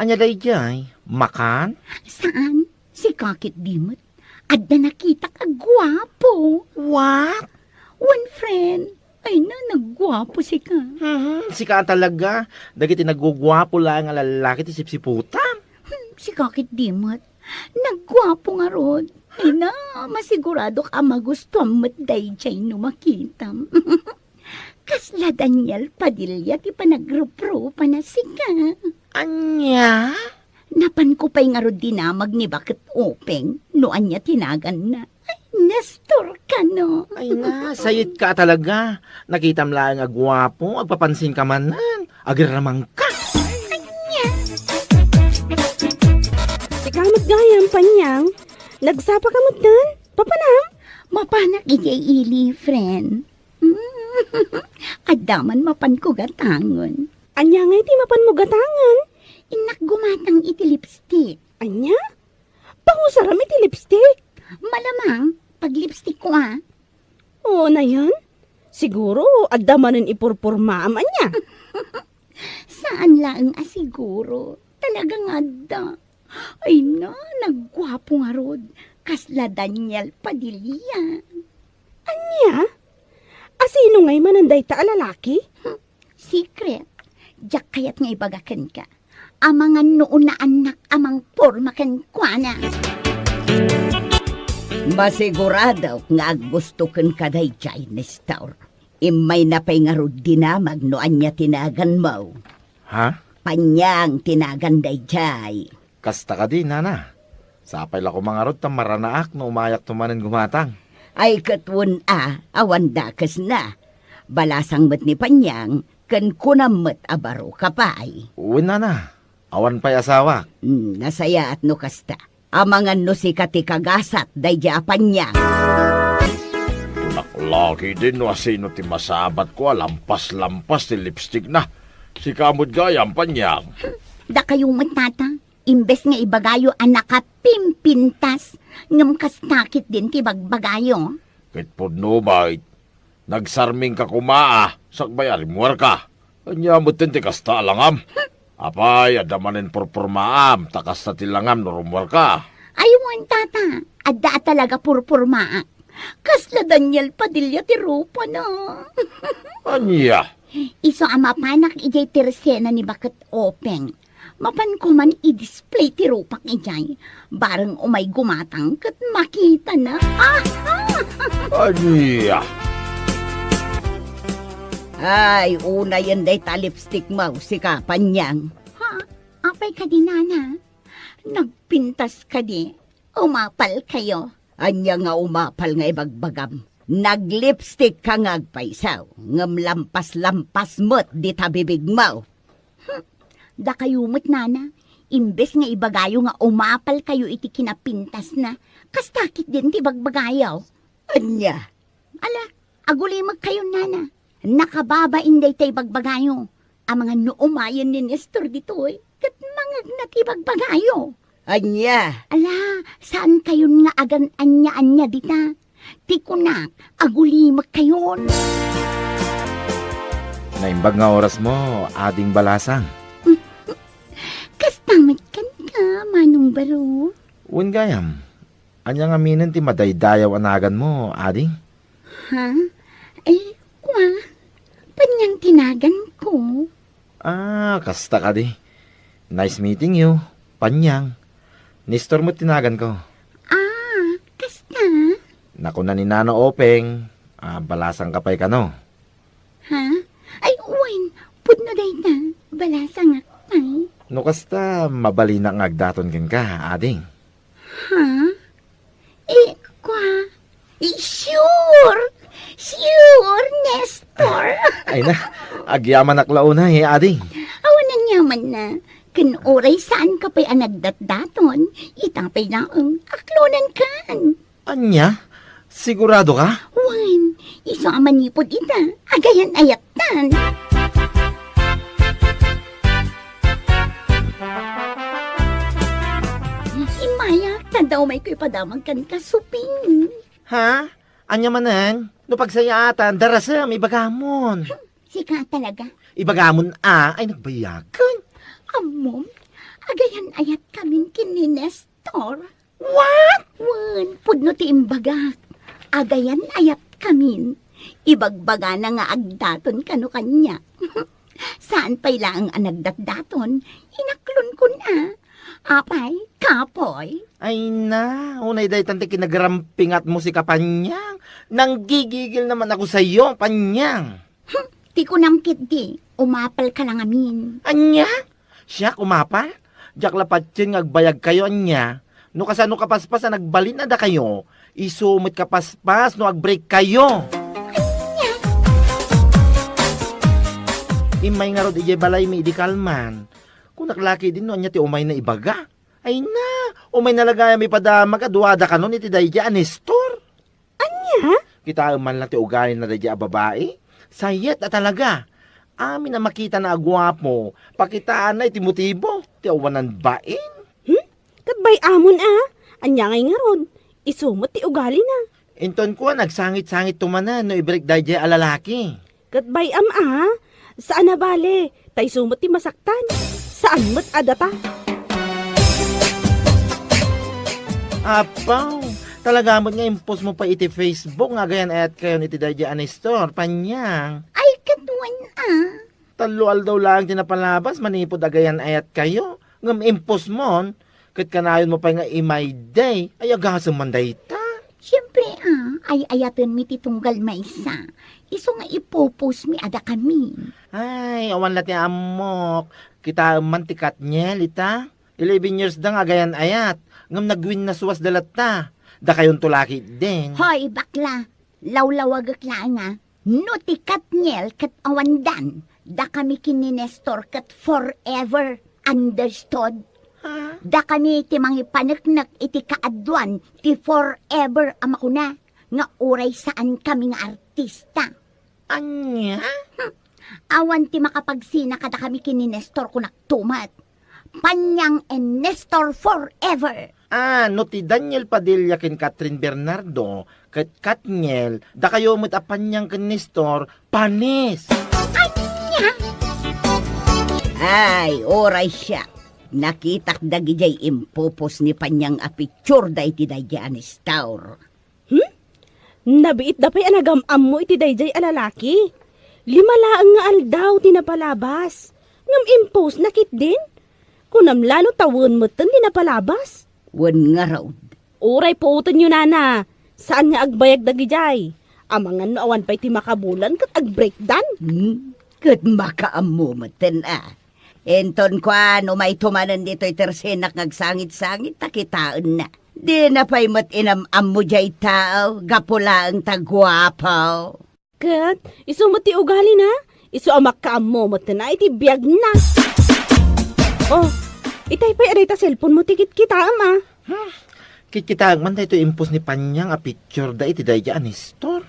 [SPEAKER 7] Anya dayjay? Makan?
[SPEAKER 5] Saan? Si Kakit Dimot. Adda nakita ka gwapo.
[SPEAKER 7] What?
[SPEAKER 5] One friend. Ay na, nagwapo si ka.
[SPEAKER 7] Si ka talaga. Dagiti nagugwapo lang ang lalaki ti sipsiputan.
[SPEAKER 5] Si Kakit Dimot. Nagwapo nga rod. Ay na, masigurado ka magustuhan mo't dayjay no makitam. Kasla Daniel Padilla ti panagruprupa na si ka.
[SPEAKER 7] Anya?
[SPEAKER 5] Napan ko pa'y nga rod dinamag ni bakit openg, no anya tinagan na. Ay, Nestor ka no.
[SPEAKER 7] Ay na, sayit ka talaga. Nakitam lang nga gwapo, agpapansin ka man nan. Agiramang ka.
[SPEAKER 4] gayam panyang. Nagsapa ka mo dan? Papanam?
[SPEAKER 5] Mapanak ijay ili, friend. Adaman mapan ko gatangon.
[SPEAKER 4] Anya nga iti mapan mo gatangan.
[SPEAKER 5] Inak gumatang iti lipstick.
[SPEAKER 4] Anya? Pangusaram iti lipstick.
[SPEAKER 5] Malamang, pag lipstick ko
[SPEAKER 4] Oo na yan. Siguro, adamanin ipurpurmaam anya.
[SPEAKER 5] Saan lang asiguro? Talagang adda. Ay na, nagwapo nga rod. Kasla Daniel Padilla.
[SPEAKER 4] Anya? Asino nga'y mananday ta lalaki?
[SPEAKER 5] Secret. Diyak kaya't nga ibagakan ka. Amangan noon na anak amang porma kan kuana. Masigurado nga gusto kan kaday jay Nestor. Imay na pa'y nga rod dinamag no anya tinagan mo.
[SPEAKER 1] Ha?
[SPEAKER 5] Panyang tinagan day jay.
[SPEAKER 1] Kasta ka din, nana. Sapay la ko mga rod tam maranaak no umayak tumanan gumatang.
[SPEAKER 5] Ay katwon awan dakas na. Balasang mat ni Panyang, kan kunamot abaro kapay.
[SPEAKER 1] Uwin, nana. Awan pa'y asawa.
[SPEAKER 5] Nasaya at no kasta. Amangan no si katikagasat day ja Panyang.
[SPEAKER 8] Naklaki din no asino ti masabat ko, lampas-lampas ti lipstick na. Si kamod gayam panyang.
[SPEAKER 5] Da kayong matata, imbes nga ibagayo ang nakapimpintas, ngam kastakit din ti bagbagayo.
[SPEAKER 8] Kit no bait, nagsarming ka kumaa, sakbay arimuar ka. Anya mo ti kasta langam. Apay, adamanin purpurmaam, takas na ti langam no rumuar ka.
[SPEAKER 5] Aywan tata, adda talaga purpurmaak. Kasla Daniel Padilla ti rupa na.
[SPEAKER 8] Anya?
[SPEAKER 5] Iso ang mapanak ijay tirsena ni Bakit Openg. Mapan ko man i-display ti rupak ijay. Barang umay gumatang kat makita na.
[SPEAKER 8] Anya?
[SPEAKER 5] Ay, una yan day ta lipstick mo, si Kapanyang. Ha? Apay ka di, nana? Nagpintas ka di. Umapal kayo. Anya nga umapal nga ibagbagam. Naglipstick ka nga agpaisaw. Ngam lampas-lampas mo't di tabibig mo. Da kayo mo't, nana. Imbes nga ibagayo nga umapal kayo iti kinapintas na. Kastakit din ti bagbagayaw. Anya? Ala, agulimag kayo, nana. Nakababa inday tay bagbagayo. Ang mga noomayan ni Nestor dito'y kat mangag na ti bagbagayo. Anya? Ala, saan kayo nga agan anya-anya dita? Ti kunak, agulimag kayon.
[SPEAKER 1] Naimbag nga oras mo, ading balasang.
[SPEAKER 5] Kastamit kan ka, manong baro.
[SPEAKER 1] Uwin gayam. Anya nga minin ti madaydayaw anagan mo, ading.
[SPEAKER 5] Ha? Eh, kwa? Panyang tinagan ko.
[SPEAKER 1] Kasta ka di. Nice meeting you, Panyang. Nestor mo tinagan ko.
[SPEAKER 5] Kasta?
[SPEAKER 1] Naku na ni Nano Openg. Balasang kapay ka no.
[SPEAKER 5] Ha? Ay, uwain, pudno day na. Balasang akpay.
[SPEAKER 1] No kasta, mabali na nga agdaton ken ka, ading.
[SPEAKER 5] Ha? Eh, kwa? Eh, sure! Sure, Nestor!
[SPEAKER 1] Ay na, agyaman aklauna ading.
[SPEAKER 5] Awan na nyaman na. Kan oray saan ka pa'y anagdatdaton, itapay na ang aklonan kan.
[SPEAKER 1] Anya? Sigurado ka?
[SPEAKER 5] Wan, iso ang manipod ita, agayan ayatan. Imaya, daw may ko'y padamag kan kasuping.
[SPEAKER 1] Ha? Anya manan? No pagsayatan, darasam, ibagamon.
[SPEAKER 5] Sika talaga.
[SPEAKER 1] Ibagamon ay nagbayagan.
[SPEAKER 5] Amom, agayan ayat kamin kini Nestor.
[SPEAKER 1] What?
[SPEAKER 5] Wan, pudno ti imbagak. Agayan ayat kamin. Ibagbaga na nga agdaton kano kanya. Saan pa'y lang ang nagdatdaton? Inaklon ko na. Apay, kapoy.
[SPEAKER 1] Ay na, unay day tante kinagarampingat mo si Kapanyang. Nanggigigil naman ako sa iyo, Panyang.
[SPEAKER 5] Ti ko nang kiti, umapal ka lang amin.
[SPEAKER 1] Anya? Siya kumapal? Diyak lapatsin ngagbayag kayo, anya. No kasano kapaspas na nagbalin na da kayo, isumit kapaspas no agbreak kayo. Imay nga rod ijay balay medical man. Kung naklaki din no anya ti umay na ibaga. Ay na, Umay nalagay may padama ka, duwada ka nun iti dayja anestor.
[SPEAKER 4] Anya?
[SPEAKER 1] Kita man lang ti ugali na dayja a babae. Sayet na talaga. Amin na makita na agwapo. Pakitaan na iti motibo. Ti awanan bain.
[SPEAKER 4] Katbay amon Anya ngay nga ron. Isumot ti ugali na.
[SPEAKER 1] Inton ko nagsangit-sangit tumanan no ibalik dayja a lalaki.
[SPEAKER 4] Katbay Saan na bale? Tay sumot ti masaktan. Saan mo't adata?
[SPEAKER 1] Apaw, talaga mo nga impos mo pa iti Facebook nga gayan ayat kayo ni Tidadya Anestor, panyang.
[SPEAKER 5] Ay, katuan
[SPEAKER 1] Talual daw lang tinapalabas, manipod agayan ayat kayo. Ngam impos mon, kat kanayon mo pa nga imay day, ay agasang manday ta.
[SPEAKER 5] Siyempre ay ayatan mi titunggal maysa. Iso nga ipopos mi ada kami.
[SPEAKER 1] Ay, awan lati amok, kita mantikat niya, lita. 11 years da nga gayan ayat, ngam nagwin na suwas dalat ta. Da kayon tulaki din.
[SPEAKER 5] Hoy, bakla, lawlawag akla nga, no tikat nyel kat awandan, da kami kininestor kat forever, understood? Da kami ti mangipanaknak iti kaadwan, ti forever amakuna, nga uray saan kami nga artista.
[SPEAKER 1] Anya?
[SPEAKER 5] Awan ti makapagsina kada kami kininestor ko naktumat. Panyang and Nestor forever.
[SPEAKER 1] No ti Daniel Padilla ken Catherine Bernardo, ket Katniel, da kayo mo't apanyang ken Nestor, panis.
[SPEAKER 3] Ay, oray siya. Nakitak dagijay impopos ni Panyang a picture da iti dayja Anestor.
[SPEAKER 4] Nabiit da pa'y anagam-am mo iti dayjay alalaki. 5 laang nga aldaw tinapalabas. Ngam impose nakit din. Kunam lalo tawon mo tan tinapalabas.
[SPEAKER 3] Wan nga raw.
[SPEAKER 4] Uray po uton nyo nana. Saan nga agbayag dagijay? Amangan no awan pa'y ti makabulan kat ag-breakdown.
[SPEAKER 3] Kat makaammo maten Enton kwa no may tumanan dito itersenak ngagsangit-sangit takitaan na. Di na pa'y matinam-am mo jay tao, gapula ang tagwapaw.
[SPEAKER 4] Kat, iso mo ti ugali na. Iso amak ka mo mo na iti biyag na. Oh, itay pa'y aray ta cellphone mo tikit kita
[SPEAKER 1] Kikitag man da ito impos ni Panyang a picture da iti dayja Anestor.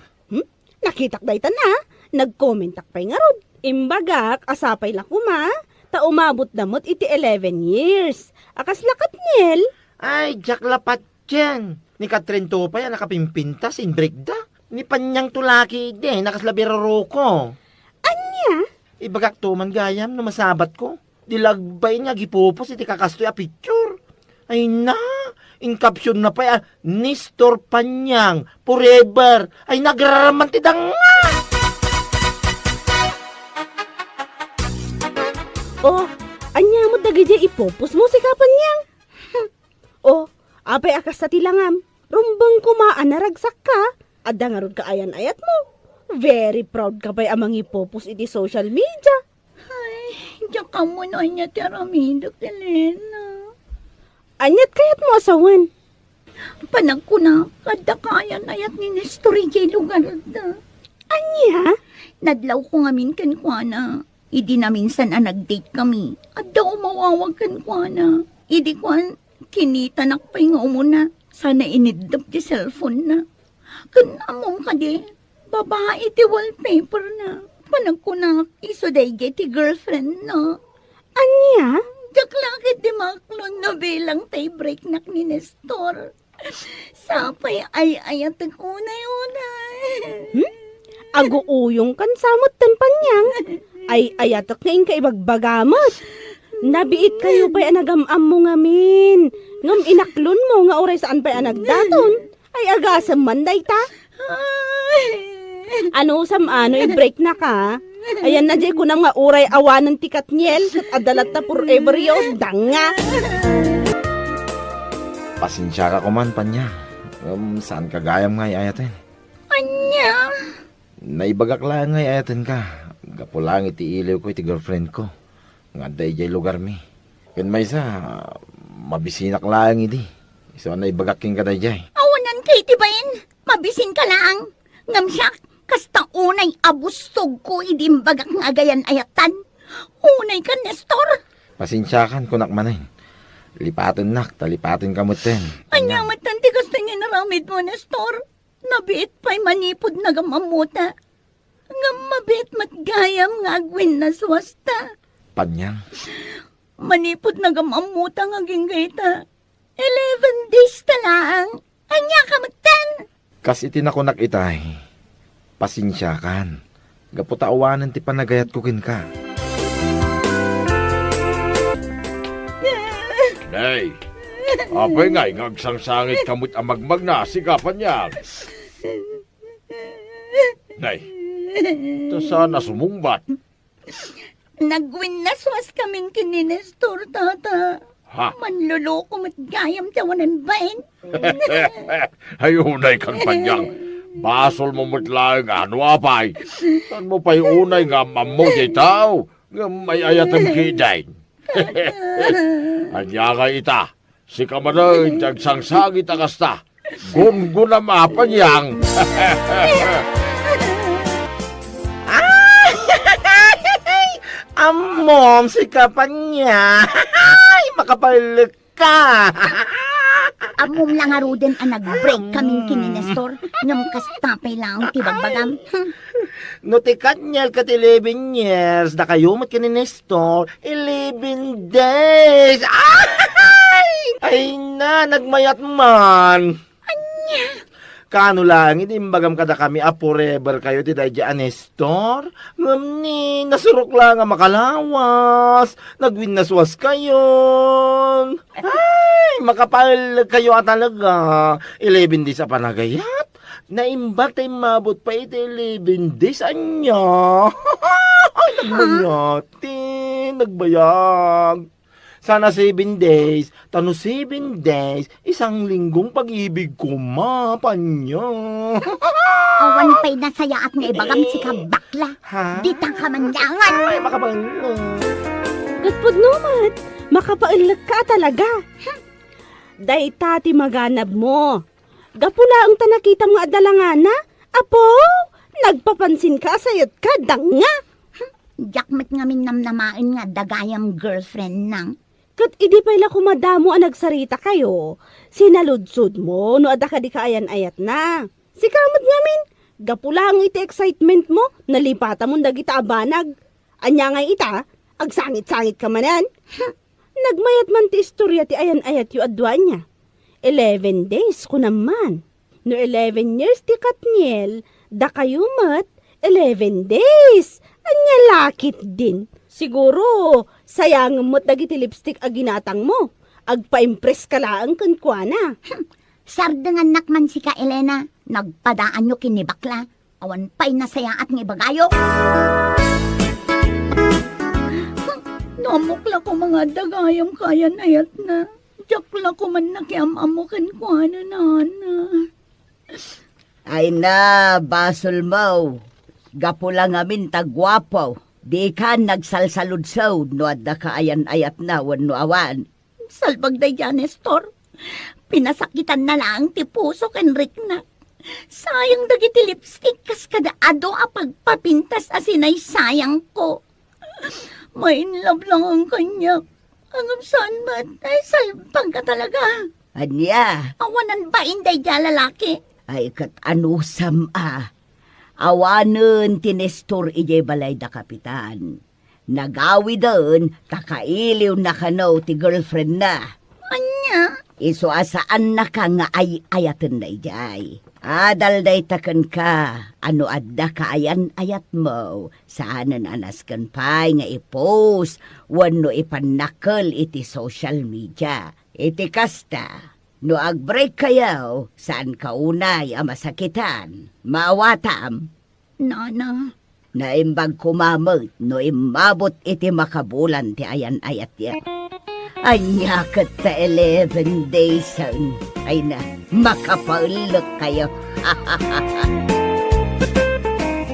[SPEAKER 4] Nakitak day ta na. Nag-commentak pa'y nga rod. Imbagak, asapay lakuma. Ta umabot damot iti 11 years. Akas lakat niyel.
[SPEAKER 1] Ay, Jack lapat yan. Ni Catherine Topay nakapimpintas in break da. Ni Panyang tulaki din, nakaslabiraro ko.
[SPEAKER 4] Anya?
[SPEAKER 1] Ibagak to man gayam na masabat ko. Dilagbay nga gipupos iti kakastoy a picture. Ay na, in caption na pa Nestor Panyang, forever. Ay nagraraman ti danga.
[SPEAKER 4] Oh, anya mo dagijay ipopos mo si Kapanyang. Oh, apay akas sa tilangam. Rumbang kumaan naragsak ka. Adda nga ron kaayan-ayat mo. Very proud ka pa'y amang ipopos iti social media.
[SPEAKER 5] Ay, diyan ka mo na niya tiramidok, Elena.
[SPEAKER 4] Anyat kayat mo asawan.
[SPEAKER 5] Panag ko na, kada kayan ayat ni Nestor jay lugar da.
[SPEAKER 4] Anya?
[SPEAKER 5] Nadlaw ko ngamin kan kwa na. Idi na minsan nag-date kami. At daw mawawag kan kwa na. Idi kwan, kinitanak pa nga umuna. Sana inidap di cellphone na. Kan among ka di, babae ti wallpaper na. Panag ko na, iso day ti girlfriend na.
[SPEAKER 4] Anya?
[SPEAKER 5] Jaklakit di maklon na bilang tay break nak ni Nestor. Sapay ay ayat ang unay-unay.
[SPEAKER 4] Aguuyong kan samot tan Panyang. Ay ayatok nga ka ibagbagamot. Nabiit kayo pa'y anagam-am mo ngamin. Ngam inaklon mo nga oray saan pa'y anagdaton. Ay agasam manday ta. Ano i-break na ka? Ayan na jay ko na nga uray awanan ti Katniel. At adalat ta forever yun. Danga.
[SPEAKER 1] Pasensya ka kuman, Panyang. Saan ka gayam nga ayatin?
[SPEAKER 5] Anya?
[SPEAKER 1] Naibagak lang nga ayatin ka. Gapulang iti iliw ko iti girlfriend ko. Nga day jay lugar mi. Kan may isa, mabisinak lang idi. So na ibagaking ka day jay.
[SPEAKER 5] Awanan kay tibayin. Mabisin ka lang. Ngam siya, kasta unay abustog ko idimbagak ng agayan ayatan. Unay ka, Nestor.
[SPEAKER 1] Pasensya kan kunak manayin. Lipatin nak, talipatin kamutin.
[SPEAKER 5] Anya matanti gusto niya naramid mo, Nestor. Nabiit pa'y manipod na gamamuta. Nga mabit matgayam nga agwin na swasta.
[SPEAKER 1] Panyang.
[SPEAKER 5] Manipod na gamamuta nga ginggayta. 11 days talaang. Anya kamatan.
[SPEAKER 1] Kas itinakunak itay. Pasensya kan. Gaputaawanan ti panagayat ko kin ka.
[SPEAKER 8] Nay, apay nga'y ngagsangsangit kamot amagmag na sikapan niya. Nay, ito sana sumungbat.
[SPEAKER 5] Nagwin na swas kaming kini Nestor, tata.
[SPEAKER 8] Ha?
[SPEAKER 5] Manluloko matgayam tawanan bain.
[SPEAKER 8] Ayunay kang panyang. Basol mo mutlang ano apay. Tan mo pa'y unay nga mammo di tao. Nga may ayatam kidain. Anya nga ita. Si kamanay nagsangsangit akasta. Gun-gun na mapanyang.
[SPEAKER 1] Amom, sikapan niya. Makapalik ka.
[SPEAKER 5] Amom lang nga ruden ang nag-break kaming kini Nestor. Ngam kastapay lang tibagbagam.
[SPEAKER 1] Notikat niya kat 11 years. Da kayo mat kini Nestor. 11 days. Ay na, nagmayat man. Kano lang, hindi bagam kada kami forever kayo ti dadya Nestor. Ngam ni, nasurok lang nga makalawas. Nagwinaswas kayo. Ay, makapal kayo talaga. 11 days sa panagayat. Naimbag tayo mabot pa iti 11 days anya. Ay, nagbayag. Sana 7 days, tano 7 days, 1 linggong pag-ibig ko, panya.
[SPEAKER 5] Awan pa'y nasaya at nga ibagam si kabakla.
[SPEAKER 1] Ha?
[SPEAKER 5] Di ta kamandangan.
[SPEAKER 1] Ay, makabang.
[SPEAKER 4] Gatpod naman, makapailag ka talaga. Day tati maganab mo. Gapula ang tanakita mo adalangana. Apo, nagpapansin ka, sayot ka, danga.
[SPEAKER 5] Jakmat ngamin namnamain nga dagayam girlfriend nang.
[SPEAKER 4] Kat idi pala kumadamo ang nagsarita kayo. Sinaludsod mo, no ada ka di kaayan-ayat na. Si kamot ngamin, gapula ang iti excitement mo, nalipata mo dagita abanag. Anya nga ita, agsangit-sangit ka manan. Nagmayat man ti istorya ti ayan-ayat yu adwa niya. 11 days ko naman. No 11 years ti Katniel, da kayo mat, 11 days. Anya lakit din. Siguro, sayang mo't dagiti lipstick a ginatang mo. Agpa-impress ka laang kankwana.
[SPEAKER 5] Sardangan nakman si ka Elena, nagpadaan nyo kinibakla. Awan pa'y nasaya at ng ibagayo. Namukla ko mga dagayam kayan ayat na. Jakla ko man nakiamamo kankwana na.
[SPEAKER 3] Ay na, basol mo. Gapo lang amin tagwapo. Di ka nagsalsaludsaw no adda ka ayan-ayat na wano awan.
[SPEAKER 5] Salbag day dyan, Nestor. Pinasakitan na lang ti puso Enric na. Sayang dagiti lipstick kas kadaado a pagpapintas asinay sayang ko. May in love lang ang kanya. Hanggang saan man, ay salbag ka talaga.
[SPEAKER 3] Anya,
[SPEAKER 5] Awanan ba inday dyan lalaki?
[SPEAKER 3] ay kat anusam awanen tinestor ije balay da kapitan. Nagawi doon, kakailiw na kanaw ti girlfriend na.
[SPEAKER 5] Anya?
[SPEAKER 3] Iso asaan na ka nga ay-ayatan na ijay. Adal day takan ka, ano adda ka ayan-ayat mo. Saanan anas kan pa'y nga i-post, wano ipanakal iti social media. Iti kasta, no ag-break kayaw, saan ka unay ang masakitan? Maawatam,
[SPEAKER 5] Nana.
[SPEAKER 3] naimbag kumamot, no imabot iti makabulan ti ayan-ayat yan. Anya kat ta 11 days ay na, makapalok kayo.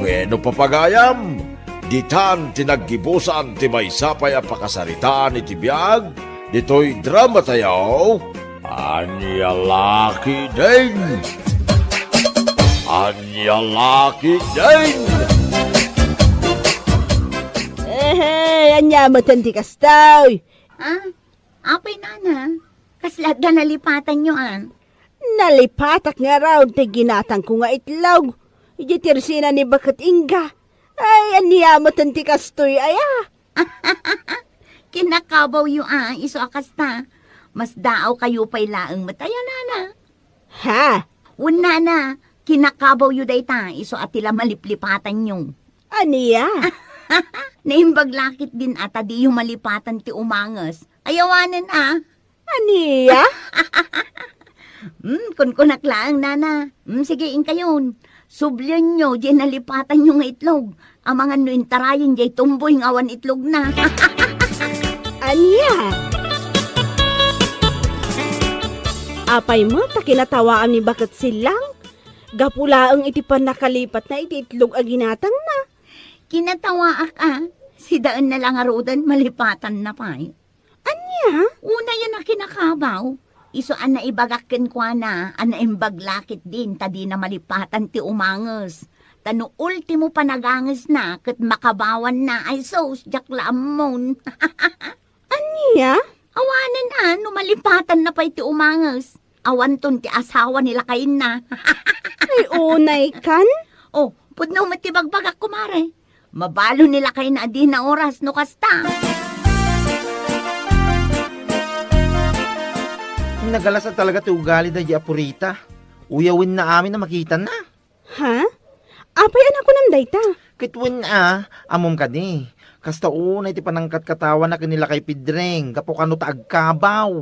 [SPEAKER 8] Bueno papagayam, ditan tinaggibusan ti may sapay a pakasaritaan iti biyag, dito'y drama tayaw, Anya Laki din! Anya Laki din!
[SPEAKER 4] Anya matandi kastaw.
[SPEAKER 5] Ah? Apay nana, kaslat na nalipatan nyo
[SPEAKER 4] Nalipatak nga raw, te ginatang ko nga itlog. Ijitirsina ni Bakat Inga. Ay, aniyamot ang tikastoy, aya.
[SPEAKER 5] Kinakabaw yu iso akasta. Mas daaw kayo pa'y laang mataya nana.
[SPEAKER 4] Ha?
[SPEAKER 5] Una na, kinakabaw yu dayta, iso atila maliplipatan nyo.
[SPEAKER 4] Aniya?
[SPEAKER 5] Naimbaglakit din ata di yung malipatan ti umangas. Ayawanan
[SPEAKER 4] Aniya?
[SPEAKER 5] Kunkunak lang, nana. Sige, inkayon. Sublyan nyo, di nalipatan nyo nga itlog. Ang mga nuintarayin, di tumboy ng awan itlog na.
[SPEAKER 4] Aniya? Apay mo, takinatawaan ni Bakat Silang. Gapulaang iti pan nakalipat na iti itlog aginatang na.
[SPEAKER 5] Kinatawa si daan na lang arudan, malipatan na pa.
[SPEAKER 4] Anya?
[SPEAKER 5] Una yan na kinakabaw. Iso an naibagakin kwa na, an naimbaglakit din, tadi na malipatan ti umangas. Tano ultimo panagangas na, kat makabawan na, ay sos, jakla amon.
[SPEAKER 4] Anya?
[SPEAKER 5] Awanan no malipatan na pa iti umangas. Awan ton ti asawa nila kain na.
[SPEAKER 4] Ay unay kan?
[SPEAKER 5] Oh, pudno matibagbagak kumare. Mabalo nila kain na di na oras no kasta.
[SPEAKER 1] Nagalas at talaga ti ugali da di apurita. Uyawin na amin na makita na.
[SPEAKER 4] Ha? Apay anak ko ng dayta.
[SPEAKER 1] Kitwin amom ka di. Kasta una iti panangkat katawa na kanila kay Pidreng. Gapo kano taagkabaw.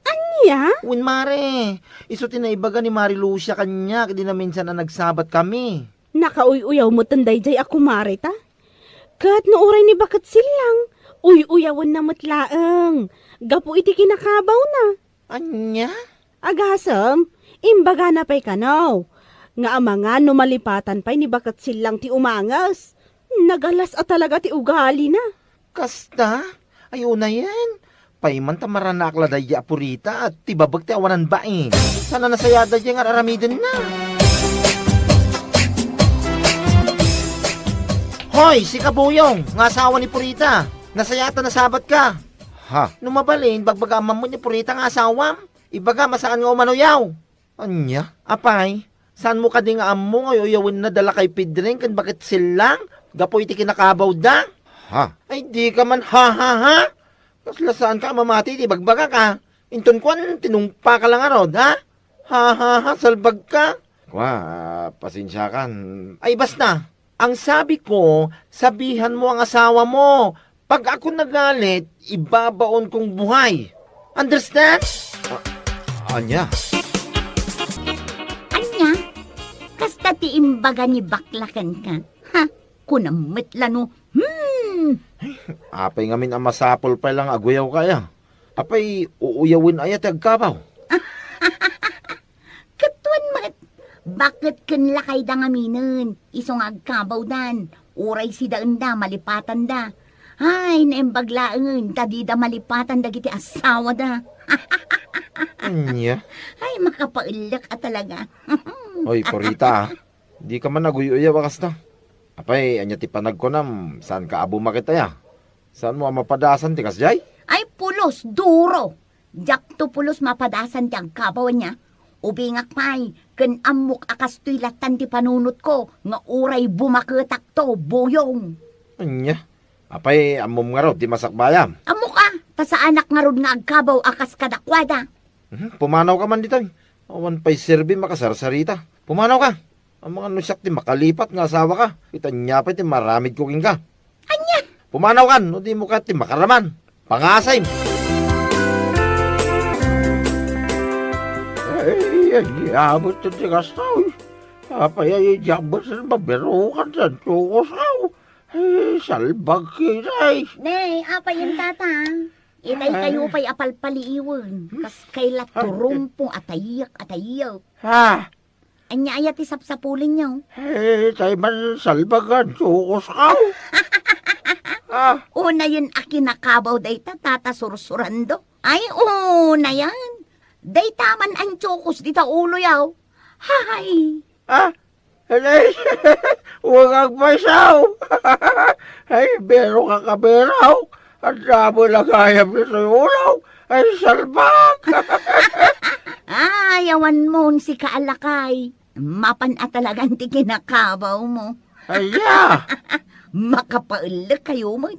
[SPEAKER 4] Anya?
[SPEAKER 1] Win mare. Iso tinaibaga ni Mari Lucia kanya. Kadi na minsan na nagsabat kami.
[SPEAKER 4] Nakauy-uyaw mo tanday jay ako marita. Kat nooray ni Bakat Silang. Uy-uyawan na matlaang. Gapo iti kinakabaw na.
[SPEAKER 1] Anya?
[SPEAKER 4] Agasam, imbaga na pa'y kanaw. Nga mga numalipatan pa'y ni Bakat Silang ti umangas. Nagalas at talaga ti ugali na.
[SPEAKER 1] Kasta? Ayaw na yan. Paiman tamaranakla da di apurita at tibabag ti awanan bain. Sana nasayada di nga aramidin na. Hoy, si Kabuyong, nga asawa ni Purita. Nasayata na sabat ka.
[SPEAKER 8] Ha?
[SPEAKER 1] Numabalin, bagbagamam mo ni Purita nga asawam. Ibaga, masaan nga umanuyaw. Anya? Apay, saan mo ka di nga amo nga uyawin na dala kay Pidring kan bakit silang? Gapo iti kinakabaw da?
[SPEAKER 8] Ha?
[SPEAKER 1] Ay, di ka man ha. Kasla saan ka mamati, di bagbaga ka. Inton kwan, tinumpa ka lang arod, ha? Ha, salbag ka.
[SPEAKER 8] Pasensya kan.
[SPEAKER 1] Ay, basta. Ang sabi ko, sabihan mo ang asawa mo. Pag ako nagalit, ibabaon kong buhay. Understand?
[SPEAKER 8] Anya?
[SPEAKER 5] Anya, kasta ti imbaga ni baklakan ka. Ha, kunamitla no.
[SPEAKER 1] Apay ngamin ang masapol pa lang aguyaw kaya. Apay, uuyawin ayat agkabaw.
[SPEAKER 5] Katuan mat, bakit kan lakay da ngaminan? Isong agkabaw dan, uray si daan da, malipatan da. Ay, naimbaglaan, tadi da malipatan da giti asawa da.
[SPEAKER 1] Anya?
[SPEAKER 5] Ay, makapailak at talaga.
[SPEAKER 1] Oy, Purita, di ka man naguyaw bakas na. Apay, anya ti panag ko nam, saan ka abo makita ya? Saan mo ang mapadasan ti kasjay?
[SPEAKER 5] Ay, pulos, duro. Jak to pulos mapadasan ti agkabaw niya. Ubingak pay, ken amok akas to'y latan ti panunot ko, nga uray bumaketak to, boyong.
[SPEAKER 1] Anya? Apay, amom nga raw, di masakbayam.
[SPEAKER 5] Amok ta sa anak nga rod nga agkabaw akas kadakwada.
[SPEAKER 1] Pumanaw ka man dito. Awan pa'y serbi makasarsarita. Pumanaw ka. Ang mga nusyak ti makalipat nga asawa ka. Kita niya pa ti maramid kuking ka.
[SPEAKER 5] Anya?
[SPEAKER 1] Pumanaw ka, no di mo ka ti makaraman. Pangasay.
[SPEAKER 7] Ay, abot sa tigasaw. Apay, ay, jabot sa baberukan sa tukosaw. Ay, salbag kinay.
[SPEAKER 5] Nay, apa yung tata? Inay kayo pa'y apalpaliiwan. Kas kailat turumpong atayak.
[SPEAKER 7] Ha?
[SPEAKER 5] Anya ayat isapsapulin niyo.
[SPEAKER 7] Ay, tayo man salbagan tukosaw.
[SPEAKER 5] Una yun akinakabaw day tata sursurando. Ay, una yan. Day taman ang tsukos dita ulo yaw. Hay!
[SPEAKER 7] Ha? Ay, huwag ang paisaw. Ay, bero ka kaberaw. At damo na kaya mo sa ulaw. Ay, salbak!
[SPEAKER 5] Ayawan mo si kaalakay. Mapan at talagang ti kinakabaw mo.
[SPEAKER 7] Aya!
[SPEAKER 5] Makapaulak kayo mo.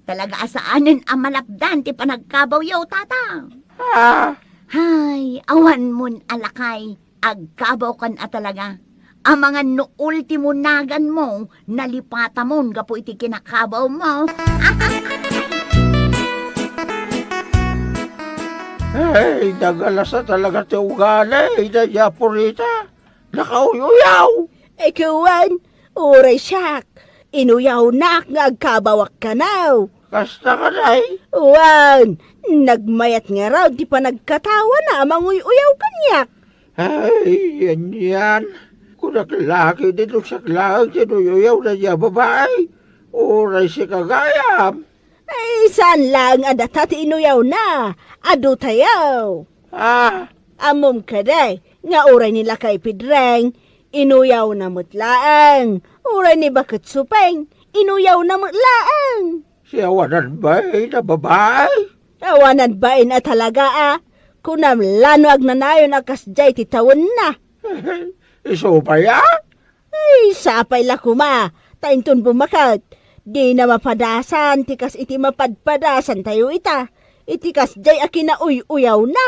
[SPEAKER 5] Talaga asaanin ang malapdan ti panagkabaw yaw tata.
[SPEAKER 7] Ah,
[SPEAKER 5] Hay, awan mon alakay. Agkabaw kan at talaga. Ang mga no ultimo nagan mo, nalipata mo, gapo iti kinakabaw mo.
[SPEAKER 7] ay, nagalasa talaga ti ugali. Dadya purita. Nakauyuyaw.
[SPEAKER 4] Ikawan, uray siyak. Inuyaw nak nga agkabawak ka now.
[SPEAKER 7] Kasta ka day.
[SPEAKER 4] Wan, nagmayat nga raw, di pa nagkatawa na manguy-uyaw kanyak.
[SPEAKER 7] Ay, yan. Kung naglaki dito sa klang, sinuyuyaw na niya babae. Uray si kagayam.
[SPEAKER 4] Ay, saan lang adata ti inuyaw na? Ado tayaw.
[SPEAKER 7] Ah,
[SPEAKER 4] Amom ka day, nga uray nila kay Pidreng, inuyaw na mutlaang. Uray ni Bakit Supeng, inuyaw na mutlaang.
[SPEAKER 7] si awanan ba na babae?
[SPEAKER 4] Awanan ba na talaga Kunam lanwag na nayon akas jay ti tawon na.
[SPEAKER 7] Iso pa ya?
[SPEAKER 4] Ay, sapay la kuma, tainton bumakat. Di na mapadasan, tikas iti mapadpadasan tayo ita. Itikas jay akinauy-uyaw na.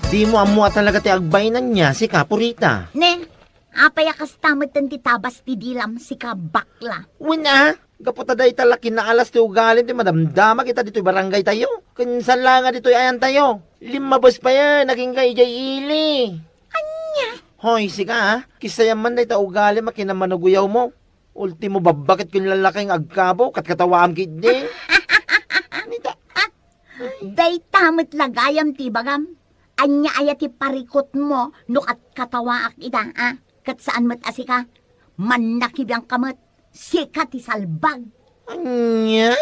[SPEAKER 1] Di mo amua talaga ti agbainan niya si Kapurita.
[SPEAKER 5] Ne, apay akas tamad ti tabas ti dilam si kabakla.
[SPEAKER 1] Wina, kaputaday talaki na alas ti ugalin ti madamdama kita dito'y barangay tayo. Kinsan lang nga dito'y ayan tayo. 5 bus pa yan, naging kay Jay Ili. Anya? Hoy, sika kisayaman na ita ugali makinamanuguyaw mo. Ultimo babakit kun lalaking agkabaw, katkatawaam kit di. Nita,
[SPEAKER 5] Day tamad lagayam ti bagam. Anya aya ti parikot mo no at katawaak ita kat saan mat asika. Manakibang kamot, sika ti salbag.
[SPEAKER 1] anya?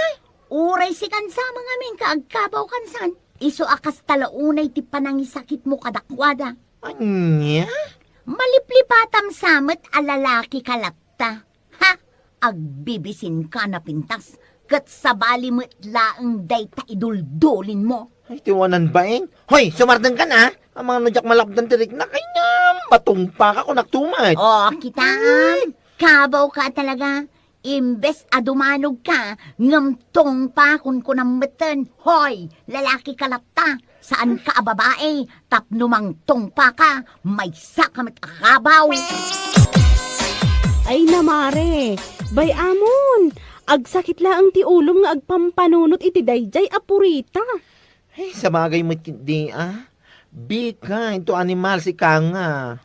[SPEAKER 5] Uray sikan sa mga min kaagkabaw kansan. Iso akas talaunay ti panangisakit mo kadakwada.
[SPEAKER 1] Anya?
[SPEAKER 5] Maliplipatam samot alalaki kalapta. Ha? Agbibisin ka na pintas. Kat sabali mo't laang day ta iduldulin mo.
[SPEAKER 1] Ay, tiwanan ba eh? Hoy, sumardan ka na. Ang mga nadyak malapdan tirik na kay na batumpa ka kung naktumat.
[SPEAKER 5] O, kita kabaw ka talaga. Imbes adumanog ka, ngamtong pa kung kunamatan. Hoy, lalaki kalapta. Saan ka babae? Tapnumang tongpa ka, may sakamit akabaw.
[SPEAKER 4] Ay namare, bay amon. Agsakit laang ti ulom nga agpampanunot iti dayjay apurita.
[SPEAKER 1] Ay, sa bagay mo't hindi Bika, ito animal si Kanga.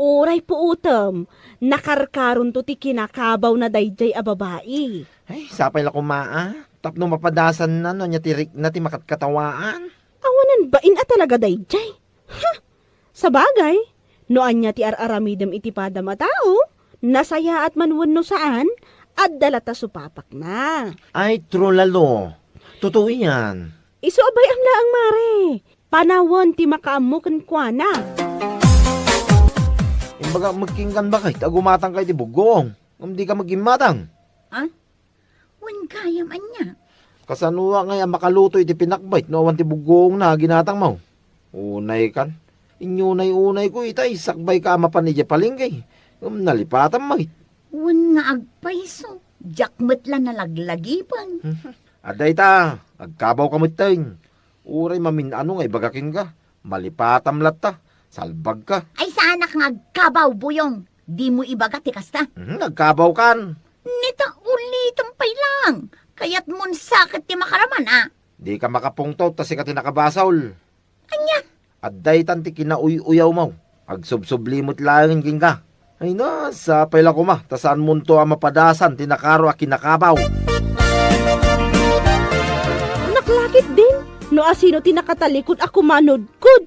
[SPEAKER 4] Uray po utam, nakarkaron to ti kinakabaw na dayjay a babae.
[SPEAKER 1] Ay, sapay la kumaa. Tapno mapadasan na no, nya tirik na ti makatkatawaan.
[SPEAKER 4] Awanan bain talaga dayjay. Ha! Sa bagay, noan niya ti araramidam iti padam a tao, nasaya at manwan no saan, at dalata supapak na.
[SPEAKER 1] Ay, true lalo. Totoo yan.
[SPEAKER 4] Isu abay ang laang mare, panawon ti makaamukan kwa na.
[SPEAKER 1] Imbaga magkinggan ba kay tagumatang kay ti bugong. Hindi ka magimatang.
[SPEAKER 5] Wan kayam anya.
[SPEAKER 1] Kasanua nga makaluto iti pinakbait no awan ti bugong na ginatang mo. Unay kan. Inyunay-unay ko itay sakbay ka mapan ni palingkay. Nalipatan mo.
[SPEAKER 5] Wan nga agpaiso. Jakmet la nalaglagipan.
[SPEAKER 1] Aday ta, agkabaw ka muting. Uray maminano nga ibagakin ka. Malipatam latta. Salbag ka.
[SPEAKER 5] Ay sana nga agkabaw buyong. Di mo ibagat ikasta.
[SPEAKER 1] Nagkabaw kan.
[SPEAKER 5] Nita ulitan pay lang. Kaya't mun sakit ti makaraman
[SPEAKER 1] Di ka makapungtot ta si ka tinakabasol.
[SPEAKER 5] Anya?
[SPEAKER 1] Aday tanti kinauy-uyaw mo. Agsubsublimot lang king ka. Ay na, sapay lang ko ma. Tasaan mo to ang mapadasan, tinakaro a kinakabaw.
[SPEAKER 4] Naklakit din, no asino ti nakatalikod ako manodkod.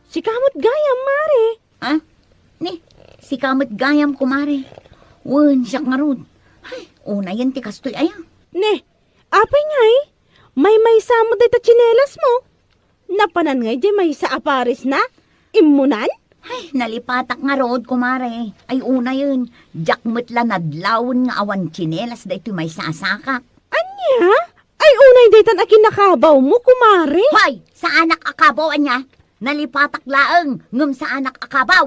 [SPEAKER 4] Si kamot gayam mare.
[SPEAKER 5] Ni, si kamot gayam kumare. Wan siyak nga rod. Ay, una yan ti kastoy ayang.
[SPEAKER 4] Ne, apay ngay, may samot dito tsinelas mo. Napanan ngay di may sa aparis na, imunan?
[SPEAKER 5] Ay, nalipatak nga rod kumare. Ay, una yun. Jakmet la nadlawon nga awan chinelas da ito may sasaka.
[SPEAKER 4] Anya? Ay unay daytan akin nakabaw mo, kumare.
[SPEAKER 5] Hoy, sa anak akabaw anya, nalipatak laeng, ngem sa anak akabaw,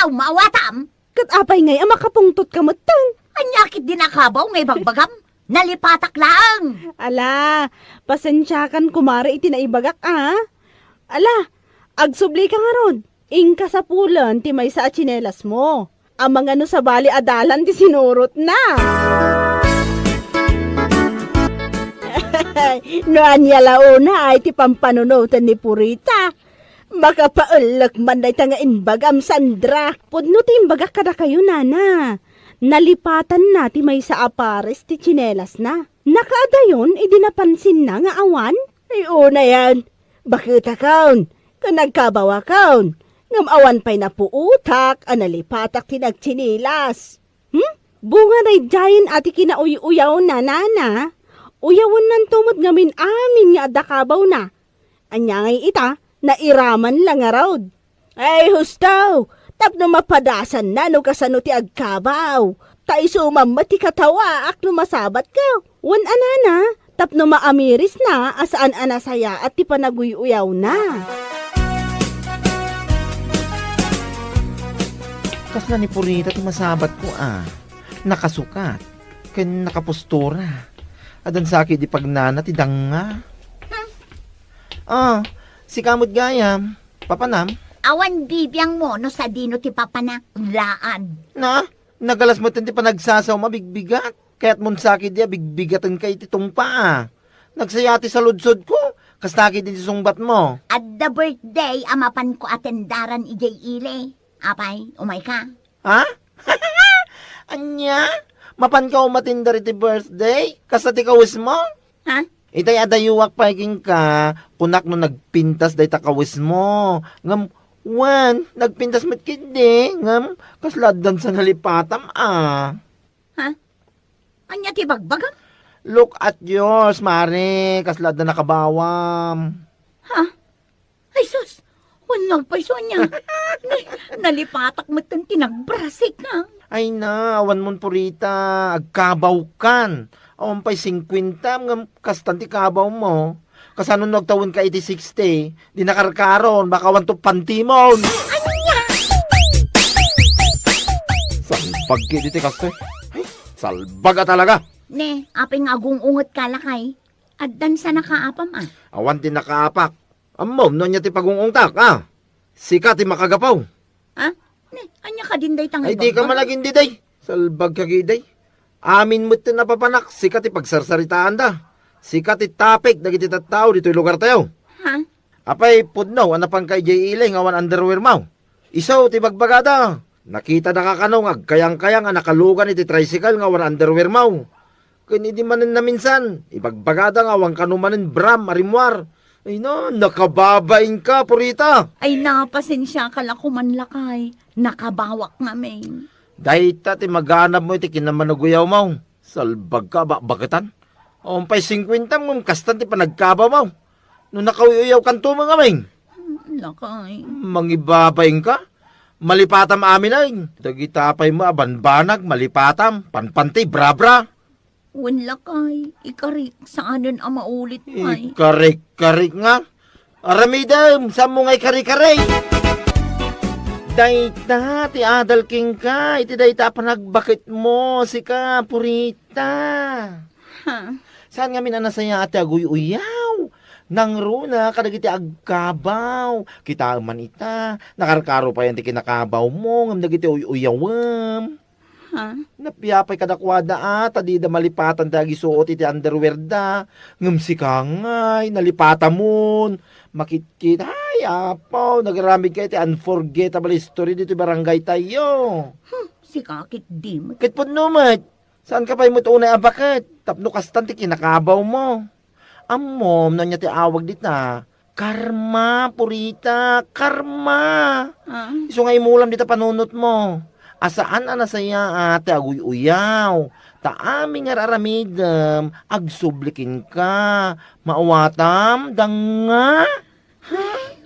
[SPEAKER 5] maawatam.
[SPEAKER 4] Kat apay ngay, makapungtot ka matan.
[SPEAKER 5] Anyakit din akabaw ngay bagbagam, nalipatak laeng.
[SPEAKER 4] Ala, pasensya kan kumare iti naibagak Ala, agsubli ka nga ron. Ingka sa pulan, ti may sa tsinelas mo. Amang ano sa bali adalan, ti sinurot na. No anya launa ay ti pampanunutan ni Purita. Makapaulak man na nga inbagam Sandra. Pudno ti imbagak kada kayo, nana. Nalipatan na ti may sa apares ti tsinelas na. Nakaadayon, idinapansin na nga awan. Ay una yan. Bakit akaon? Kung nagkabaw akaon. Ngam awan pa'y napuutak, analipatak ti nagtsinilas. Bunga na jayin ati kinauy-uyaw na, nana. Uyawan nan tumot ngamin amin nga adakabaw na. Anya ngay ita, nairaman lang nga raw. Ay, hustaw, tapno mapadasan na no kasano ti agkabaw. Ta isumam ti katawa ak lumasabat ka. Wan anana, tapno maamiris na asaan anasaya at ti panaguy-uyaw na.
[SPEAKER 1] Kasla ni Purita ti masabat ko nakasukat, ken nakapostura. Adan sakit di pagnana ti danga. Si kamot gayam, papanam.
[SPEAKER 5] Awan bibiyang mo no sa dino ti papanaklaan.
[SPEAKER 1] Nagalas mo ti panagsasaw mabigbigat. Kaya't mun sakit di bigbigatan kay titong paa. Nagsayati sa ludsod ko, kas nakit di sungbat mo.
[SPEAKER 5] At the birthday, amapan ko atendaran ijay ile. Apay, umay ka.
[SPEAKER 1] Ha? Anya? Mapan ka umatinda iti birthday? Kasati kawis mo?
[SPEAKER 5] Ha?
[SPEAKER 1] Itay adayuwak paiking ka, kunak no nagpintas day takawis mo. Ngam, nagpintas met kindi. Ngam, kasladan sa nalipatam
[SPEAKER 5] Ha? Anya ti bagbagam?
[SPEAKER 1] Look at yours, Mare. Kasladan nakabawam.
[SPEAKER 5] Ha? Ay sus, wanag paiso niya. Nalipatak mo itong tinagbrasik na.
[SPEAKER 1] Ay na, awan mon Purita, agkabaw kan. Awan pa'y 50, ngam kastanti kabaw mo. Kasano nagtawon ka 80-60, di nakarkaron, baka wan to pantimon. Salbag ki diti kastoy. Ay, salbaga talaga.
[SPEAKER 5] Ne, apay nga ungot kalakay. Addan sa nakaapam
[SPEAKER 1] Awan ti nakaapak. Amom, no niya ti pagungungtak, Sika ti makagapaw.
[SPEAKER 5] Ha? Ne, anya ka din day tangay
[SPEAKER 1] Ay, di ka malaging diday. Salbag ka giday. Amin mo ti napapanak, sika ti pagsarsaritaan da. Sika ti tapik, dagiti tattao, dito'y lugar tayo.
[SPEAKER 5] Ha?
[SPEAKER 1] Apay, pudno, anapang kay Jay Iling, awan underwear mo. Isaw, ti bagbagada. Nakita na kakanong, kayang-kayang, nakalugan iti tricycle, nga awan underwear mo. Kani di manin na minsan, ibagbagada nga, awan kanumanin bram, arimwar. Ay no, nakababain ka, Purita.
[SPEAKER 5] Ay napasensya ka lang kumanlakay. Nakabawak ngamin.
[SPEAKER 1] Dahita ti maganap mo iti kinamanuguyaw mo. Salbag ka, bakitan? Umpay 50 mo, kastan ti panagkaba mo. Nung nakauyaw kanto mga ming.
[SPEAKER 5] Lakay.
[SPEAKER 1] Mangibabain ka? Malipatam amin ay. Dagitapay mo, abanbanag, malipatam, panpanti, brabra.
[SPEAKER 5] Lakay. Ikarik, saanan ang maulit ay.
[SPEAKER 1] Karik nga. Aramidam, sa mo ngay karik-karik. Dayta, ti adal king ka. Iti dayta panagbakit mo, sika, Purita.
[SPEAKER 5] Ha?
[SPEAKER 1] Saan nga minanasaya ati aguy-uyaw? Nang runa, kadagiti agkabaw. Kita man ita, nakarkaro pa yan ti kinakabaw mo, ngam dagiti uy-uyawam.
[SPEAKER 5] Ha?
[SPEAKER 1] Napiyapay kadakwada tadi da malipatan da gisuot iti underwear da. Ngam si kangay, nalipata mon. Makitkit, ay apaw, nagaramid kayo iti unforgettable story dito barangay tayo.
[SPEAKER 5] Si kakit di mo.
[SPEAKER 1] Kit po numat, saan ka pa'y mo tunay abakit? Tapno kastan ti kinakabaw mo. Amom, na niya ti awag dita. Karma, Purita, karma.
[SPEAKER 5] Ha?
[SPEAKER 1] Iso nga imulam dita panunot mo. Asaan anasaya ate aguy-uyaw. Taami nga raramidam, agsublikin ka. Mauwatam, danga.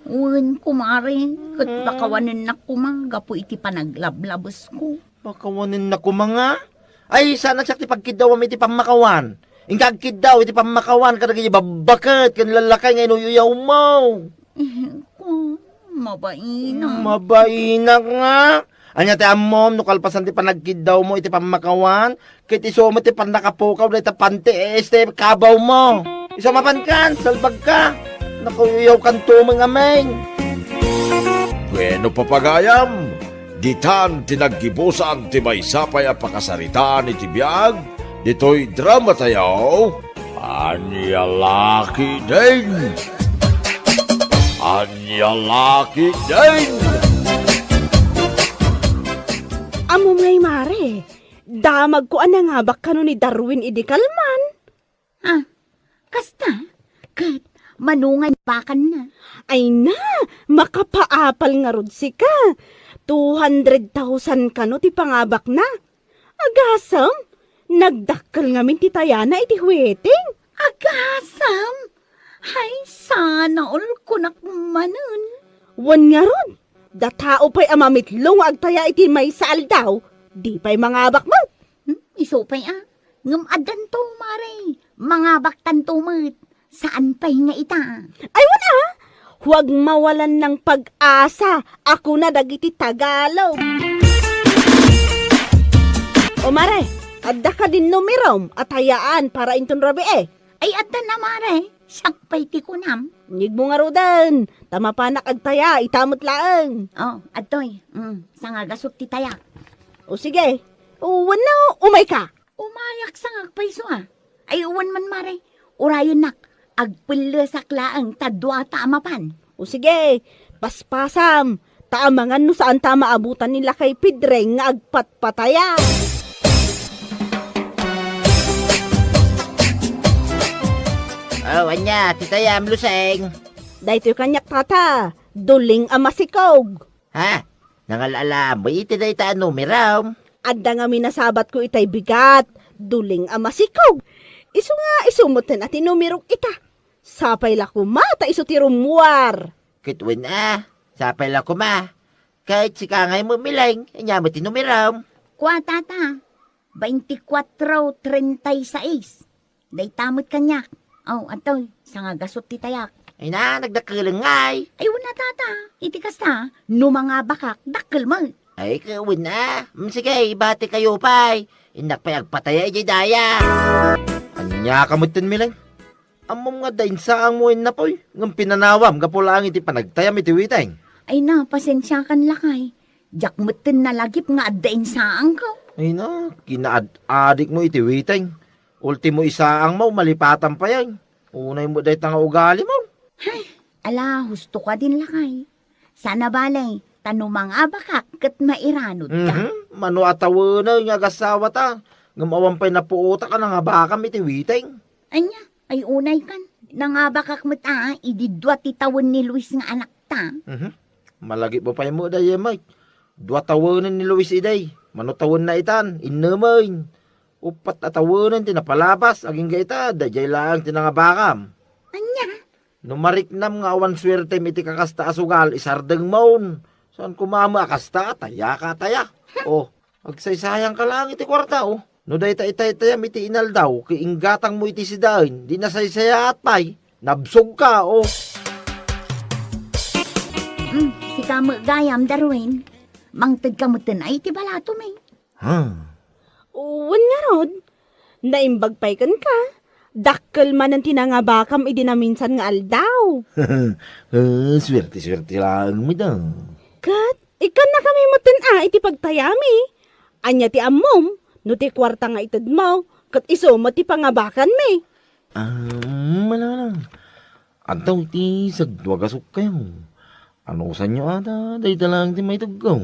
[SPEAKER 5] Uwan kumari. Kat bakawanan na kumangga po iti panaglablabos ko.
[SPEAKER 1] Makawanin na ko mga. Ay, sana siya ti pagkidawam iti pamakawan. Ingkagkid daw, iti pamakawan ka na ganyan babakat, kan lalakay ngayon uyuyaw mo.
[SPEAKER 5] Mabaina.
[SPEAKER 1] Mabaina nga. Anya ti amom, no kalpasan ti panagkid daw mo, iti pamakawan, kit iso mo ti panakapukaw na iti pante, este kabaw mo. Isa mapankan, salbag ka. Nakuyuyaw kanto mga ameng.
[SPEAKER 8] Bueno papagayam, ditan tinaggibusan ti maysapay a pakasaritaan iti biag, dito'y drama tayaw, Anyalaki din! Anyalaki din!
[SPEAKER 4] Amo ngay mare, damag ko anangabak kano ni Darwin idikalman.
[SPEAKER 5] Ah, kasta? Kat, manungan pakan na.
[SPEAKER 4] Ay na, makapaapal nga rod si ka. 200,000 kano ti pangabak na. Agasam, nagdakkel ngamin ti tayana iti huweting.
[SPEAKER 5] Agasam! Hay, sana all kunak manun.
[SPEAKER 4] Wan nga rod, datao pa'y amamitlong agtaya iti may saal daw. Di pa'y mangabak mo.
[SPEAKER 5] Isupay ngam adan to, mare. Mga baktan tumit. Saan pa'y nga ita?
[SPEAKER 4] Ay wala, huwag mawalan ng pag-asa. Ako na dagiti Tagalog. O mare, adda ka din numirom at hayaan para inton rabi eh.
[SPEAKER 5] Ay, adan na, mare. Sakpay ti kunam.
[SPEAKER 4] Ngig mo nga rodan, tama pa agtaya, itamot laang.
[SPEAKER 5] Oh, atoy. Sanga gasot ti tayak.
[SPEAKER 4] O sige, uwan na, umay ka.
[SPEAKER 5] Umayak sangag paiso Ay, uwan man, mare. Urayon nak. Agpilasak laang tadwa tamapan.
[SPEAKER 4] O sige, paspasam, taamangan no saan tama abutan nila kay Pidreng nga agpatpataya.
[SPEAKER 7] Oh, anya, titayam luseng.
[SPEAKER 4] Dahito kanyak tata, duling amasikog.
[SPEAKER 7] Ha? Nangalala, may iti na ita numeram.
[SPEAKER 4] Adda nga minasabat ko itay bigat, duling amasikog. Isu nga, isumutin at inumirog ita. Sapay la kumata iso ti rumwar.
[SPEAKER 7] Kitwin sapay lang kuma. Kahit si kangay mo milang, anya mo tinumiram.
[SPEAKER 5] Kwa tata. 24:36. Day tamot kanyak. Oh, atoy. Sanga gasot ti tayak.
[SPEAKER 7] Ay na, nagdakalangay.
[SPEAKER 5] Ay, wala tata. Iti kasta. No mga bakak, dakkel mo.
[SPEAKER 7] Ay, kawin na. Sige, ibati kayo pa'y. Inak pa'y agpataya ijay daya.
[SPEAKER 1] Anya kamutin milang. Amom nga dain saang mo na po'y. Ngam pinanawam, gapulang iti panagtayam iti witeng.
[SPEAKER 5] Ay na, pasensya kan lakay. Jak mutin na lagip nga adain saang ko.
[SPEAKER 1] Ay na, kinaad-adik mo iti witeng. Ultimo isaang mo, malipatan pa yan. Unay mo dahi tanga ugali mo.
[SPEAKER 5] Ala, husto ka din lakay. Sana balay, tanumang abakak kat mairanod ka.
[SPEAKER 1] Mano atawa na yung agasawa ta. Ngamawan pa'y napuota ka na nga baka iti witeng.
[SPEAKER 5] Anya, ay unay kan. Nangabakak mo ta, ididwa titawon ni Luis nga anak ta.
[SPEAKER 1] Malagi pa pa'y mo dahi, Mike. Dua tawanan ni Luis iday. Mano tawon na itan, inaman. Upat atawanan tinapalabas, aging gaita, dajay lang tinangabakam.
[SPEAKER 5] Anya?
[SPEAKER 1] Numariknam nga awan swerte iti kakasta asugal, isardeng maun. Saan kumama akasta, taya ka taya. Oh, agsaysayang ka lang iti kwarta, oh. No day itayam iti inal daw, kiinggatang mo iti sidain, di nasaysaya at pay, nabsog ka, oh.
[SPEAKER 5] Si kamo gayam, Darwin. Mangtag kamutin ay iti balato may.
[SPEAKER 4] Uwan nga rod, naimbag pa'y kan ka. Dakkel man ang tinangabakam idinaminsan nga aldaw.
[SPEAKER 1] Swerte lang mo daw.
[SPEAKER 4] Kat, ikan na kami mutin iti pagtayami. Anya ti amom, no ti kwarta nga itad mo, kat iso mo ti pangabakan mi.
[SPEAKER 1] Malalang. Antaw iti sagdwagasok kayo. Ano sa inyo ata, dahi talang ti may tugaw.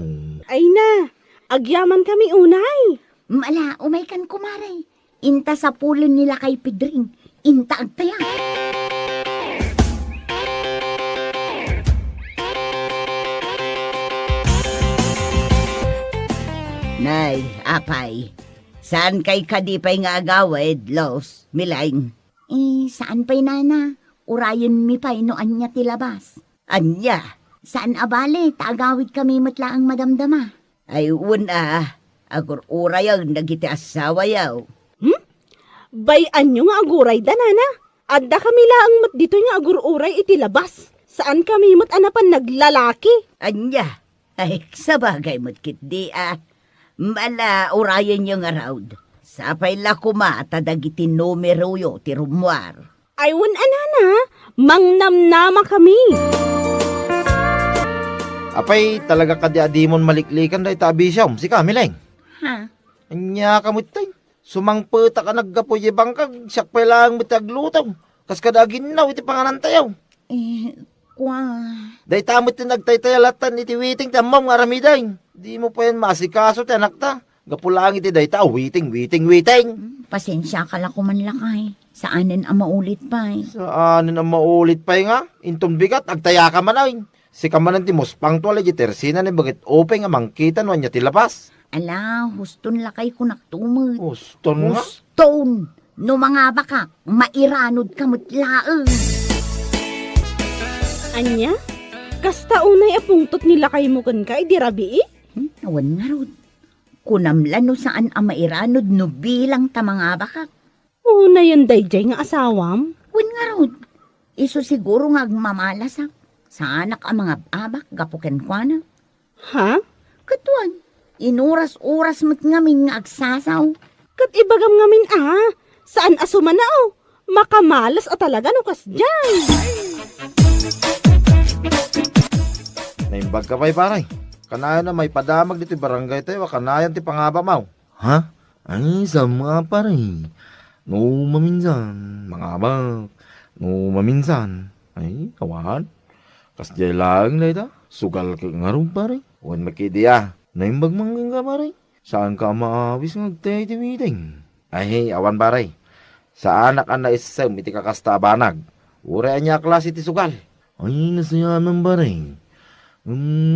[SPEAKER 4] Ay na, agyaman kami unay.
[SPEAKER 5] Mala, umay kan kumaray. Inta sa pulon nila kay Pedring. Inta agtaya.
[SPEAKER 3] Nay, apay. Saan kay kadipay nga agawid, Los, Milaing?
[SPEAKER 5] Saan pa'y nana? Urayon mi pa'y no anya tilabas.
[SPEAKER 3] Anya?
[SPEAKER 5] Saan abale? Taagawid kami matla ang madamdama.
[SPEAKER 3] Ay, agur urayaw, nagiti asawa yaw.
[SPEAKER 4] Bayan nyo nga aguray da, nana. Adda kami laang mat dito nga agururay iti labas. Saan kami mat anapan naglalaki?
[SPEAKER 3] Anya, ay sabagay mo't kit di Mala urayan nyo nga raud. Sapay la kumata dagiti numero yo ti rumwar.
[SPEAKER 4] Aywan anana, mangnamnama kami.
[SPEAKER 1] Apay talaga kadiadimon maliklikan da itabi siyam. Si Kamileng.
[SPEAKER 5] Ha?
[SPEAKER 1] Anya kamutay. Sumangpeta ka naggapoy bangkag. Siyak pa lang mitaglutaw. Kas kadagin na iti panganantayaw.
[SPEAKER 5] Kwa...
[SPEAKER 1] Day tamot ti nagtaytayalatan iti witing tamam nga ramiday. Di mo pa yan masikaso ti anak ta. Gapulang iti day ta, witing.
[SPEAKER 5] Pasensya ka lang kumanlakay. Saanin ang maulit pa eh.
[SPEAKER 1] Saan na maulit pa nga? Inton bigat, agtaya ka man ay. Si kamanan ti muspang tuwala iti tersina ni bagit ope nga mangkita no anya ti labas.
[SPEAKER 5] Ala, huston lakay ko naktumod.
[SPEAKER 1] Uston nga.
[SPEAKER 5] Huston! No mga baka, mairanod ka mutlaang.
[SPEAKER 4] Anya? Kasta unay apungtot nila kay mo kan ka, di rabi
[SPEAKER 5] Awan nga rod. Kunamla no saan ang mairanod no bilang ta mga baka.
[SPEAKER 4] Una yan dayjay nga asawam.
[SPEAKER 5] Wan nga rod. Iso siguro nga agmamalasak. Sa anak ang mga abak, gapuken kwa na.
[SPEAKER 4] Ha?
[SPEAKER 5] Katuan, inuras-uras mo't ngamin nga agsasaw.
[SPEAKER 4] Kat ibagam ngamin saan asumanao? Makamalas talaga no kas dyan.
[SPEAKER 1] Naimbag ka pa'y paray. Kanayan na may padamag dito barangay tayo. Kanayan ti pangaba mau. Ha? Ay, sa mga paray. No maminsan. Mga abak. No maminsan. Ay, kawan. Kasjay lang na ita. Sugal ka nga rin paray. Huwag makidiya. Naimbag manggang ka paray. Saan ka maawis ng agtay-tiwiting? Ay, awan paray. Sa anak ang naisam iti kakastabanag. Uray niya klase ti sugal. Ay, nasaya ng paray.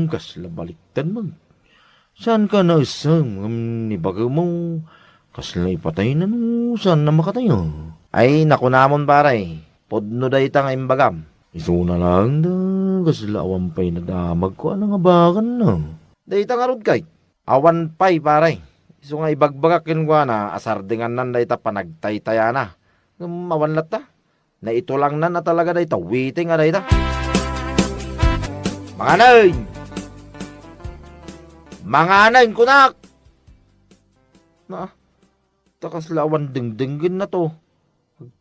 [SPEAKER 1] Kasla baliktan mag. Saan ka na isang nibaga mo? Kasla ipatay na no. Saan na makatayo? Ay, naku namon paray. Podno da itang imbagam. Iso na lang da. Kasla awan pa'y nadamag ko. Anong abakan na? Da itang arod kay. Awan pa'y paray. Iso nga ibagbagakin ko na. Asardingan nan da ita panagtaytaya na. Awan lata. Na ito lang na talaga da ita. Waiting na ita. Mga anay! Mga anay, kunak! Takas lawan dingdingin na to.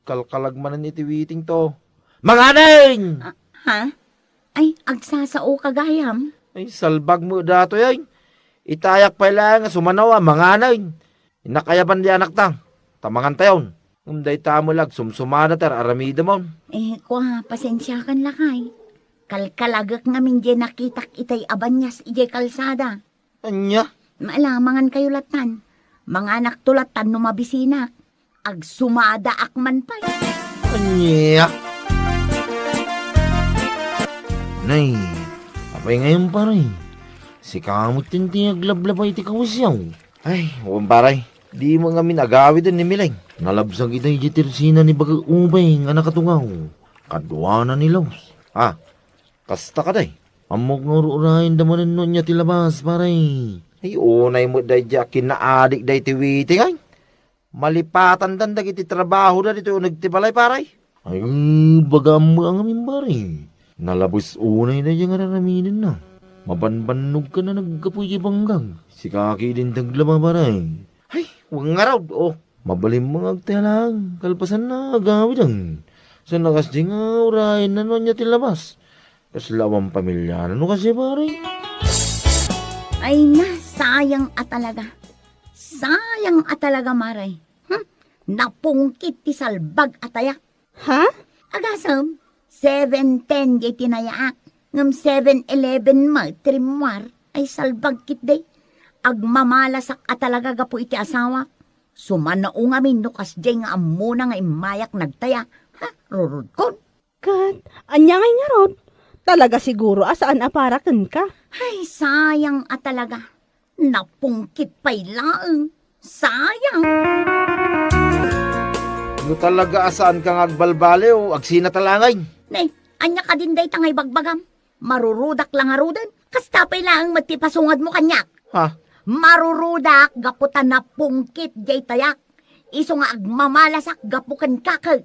[SPEAKER 1] Kalkalagmanan itiwiting to. Mga anay!
[SPEAKER 5] Ha? Ay, agsasao kagayam.
[SPEAKER 1] Ay, salbag mo dato yan. Itayak pa lang, sumanawa, mga anay. Inakayaban di anak tang. Tamangan tayon. Umday tamo lag, sumsumada ter, aramida mo.
[SPEAKER 5] Kwa, pasensya kan lakay. Kalkalagak ngamin di nakitak itay abanyas ijay kalsada.
[SPEAKER 1] Anya?
[SPEAKER 5] Maalamangan kayo latan. Mga anak tulatan no mabisinak. Ag sumada akman pa.
[SPEAKER 1] Anya? Nay, apay ngayon paray. Si kamot tinti aglablabay ti kawasyaw. Ay, huwag paray. Di mo nga minagawid ni Mileng. Nalabsang itay jitirsina ni Bagag Ubay nga nakatungaw. Kadwana ni Laos. Kasta ka day. Amok nga rurahin damanan nun niya tilabas, paray. Ay, unay mo day diya kinaadik day tiwiting ay. Malipatan dandag iti trabaho na dito nagtibalay, paray. Ay, bagam mo ang amin, paray. Nalabos unay na diya nga raraminin na. Mabanbanog ka na nagkapuy banggang. Si kaki din taglama, paray. Ay, huwag nga raw. Mabalim mga agtalang. Kalpasan na agawid ang. Sa nakas di nga urahin na nun niya tilabas. Kaslawang pamilya. Ano kasi pare?
[SPEAKER 5] Ay na, sayang talaga. Sayang talaga, maray. Napungkit ti salbag atayak.
[SPEAKER 4] Ha?
[SPEAKER 5] Agasam, 7:10 di tinayaak. Ngam 7:11 ma, trimwar, ay salbag kit day. Agmamalasak talaga gapo iti asawa. Sumanao nga min no kasjay nga amuna nga imayak nagtaya. Rurud kon.
[SPEAKER 4] Kat, anya ngay nga rod. Talaga siguro asaan aparakan ka.
[SPEAKER 5] Ay, sayang talaga. Napungkit pa'y laang. Sayang.
[SPEAKER 1] Ano talaga asaan ka agbalbali o agsina talangay?
[SPEAKER 5] Nay, anya ka din day tangay bagbagam. Marurudak lang arudan. Kastapay laang matipasungad mo kanyak.
[SPEAKER 1] Ha?
[SPEAKER 5] Marurudak gaputan na pungkit jay tayak. Iso nga agmamalasak gapukan kakag.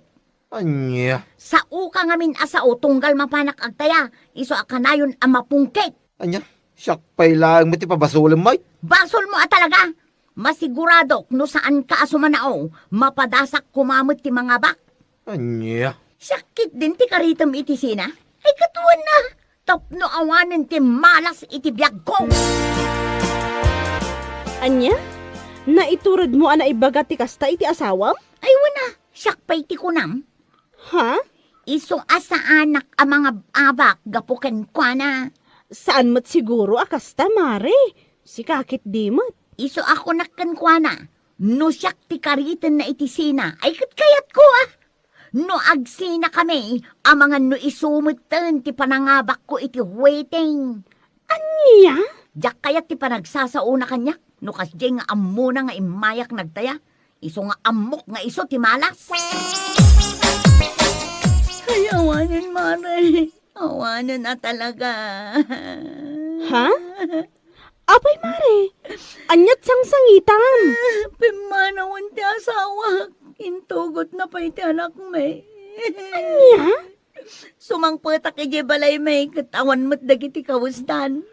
[SPEAKER 1] Anya.
[SPEAKER 5] Sa uka ngamin asao tunggal mapanak agtaya. Iso akanayon ang mapungkit.
[SPEAKER 1] Anya. Sakpay lang mo ti pabasulan may.
[SPEAKER 5] Basol mo talaga. Masigurado no saan ka asumanao, mapadasak kumamot ti mga bak.
[SPEAKER 1] Anya.
[SPEAKER 5] Sakit din ti karitam iti sina. Ay katuan na. Tapno awanan ti malas iti biyag ko.
[SPEAKER 4] Anya? Naiturod mo ana ibaga ti kasta iti asawam?
[SPEAKER 5] Ay wana, sakpay ti kunam.
[SPEAKER 4] Ha?
[SPEAKER 5] Iso asa anak ang mga abak gapuken kwa na.
[SPEAKER 4] Saan mo't siguro akasta, Mare? Si kakit di mo't.
[SPEAKER 5] Iso ako nakkan kwa na. No siyak ti karitan na iti sina. Ay katkayat ko ah. No agsina kami, ang mga no isumutan ti panangabak ko iti waiting.
[SPEAKER 4] Anya?
[SPEAKER 5] Diyak kayat ti panagsasauna kanya. No kasdi nga ammo na nga imayak nagtaya. Iso nga amok nga iso ti malas. Ay, awanan, Mare. Awanan na talaga.
[SPEAKER 4] Ha? Apay, Mare. Anyat sang sangitan.
[SPEAKER 5] Pimanawan ti asawa. Intugot na pa iti anak may.
[SPEAKER 4] Anya?
[SPEAKER 5] Sumangpatak iti balay may katawan mo't dagiti kawustan.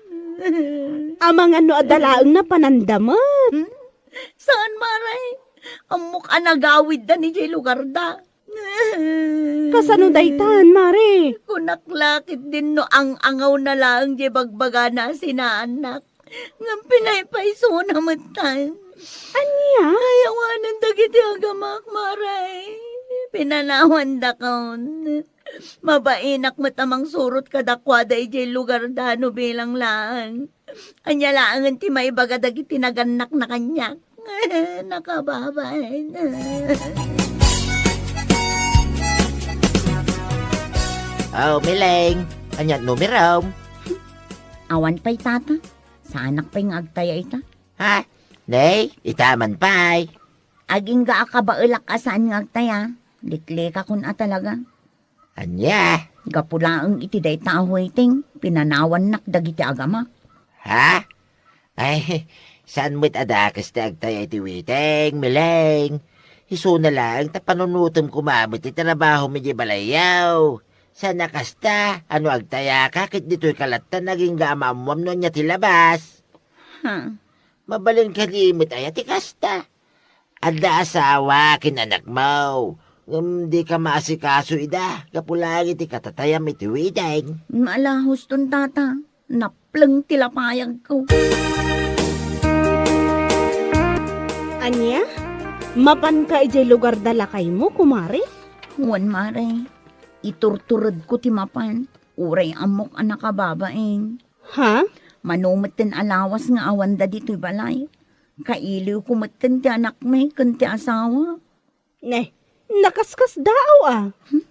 [SPEAKER 4] Amang ano adalaang na panandamot.
[SPEAKER 5] Saan, Mare? Amok anagawid da ni Jay lugar da.
[SPEAKER 4] Kasano daytan, Mare?
[SPEAKER 5] Kunaklakit din no ang angaw na lang Jay bagbaga na sinaanak. Ngam pinaypaiso na matan.
[SPEAKER 4] Anya?
[SPEAKER 5] Ayawanan dagiti agamak, Mare. Pinanawan da kaon. Mabainak matamang surot kadakwada ijay lugar dano bilang lang. Anya laangan ti may baga dagiti naganak na kanyak. Nakababay.
[SPEAKER 7] Oh, Mileng. Anyat numeraw.
[SPEAKER 5] Awan pa'y tata. Sa anak pa'y ngagtaya ita.
[SPEAKER 7] Ha? Nay, itaman pa'y.
[SPEAKER 5] Aging ga akabailak asaan ngagtaya. Liklika kun talaga.
[SPEAKER 7] Anya?
[SPEAKER 5] Gapulaang iti day waiting. Pinanawan nak dagiti agama.
[SPEAKER 7] Ha? Ay, saan mo't adakas na agtay iti witeng, Mileng? Iso na lang, tapanunutom kumamit iti trabaho medyo balayaw. Sana kasta, ano agtaya kakit dito'y kalatan naging gamamwam no niya tilabas.
[SPEAKER 5] Ha?
[SPEAKER 7] Mabalin kalimit ay ati kasta. Ada asawa kinanak mo. Di ka maasikaso ida, kapulang iti katatayam iti wideng.
[SPEAKER 5] Malahos ton tata. Naplang tilapayag ko.
[SPEAKER 4] Anya? Mapan ka ijay lugar dalakay mo, kumare?
[SPEAKER 5] Juan Mare, iturturad ko ti mapan. Uray amok anak kababain.
[SPEAKER 4] Ha?
[SPEAKER 5] Manumaten alawas nga awan da dito'y balay. Kailiw kumaten ti anak may kanti asawa.
[SPEAKER 4] Ne, nakaskas daaw ah.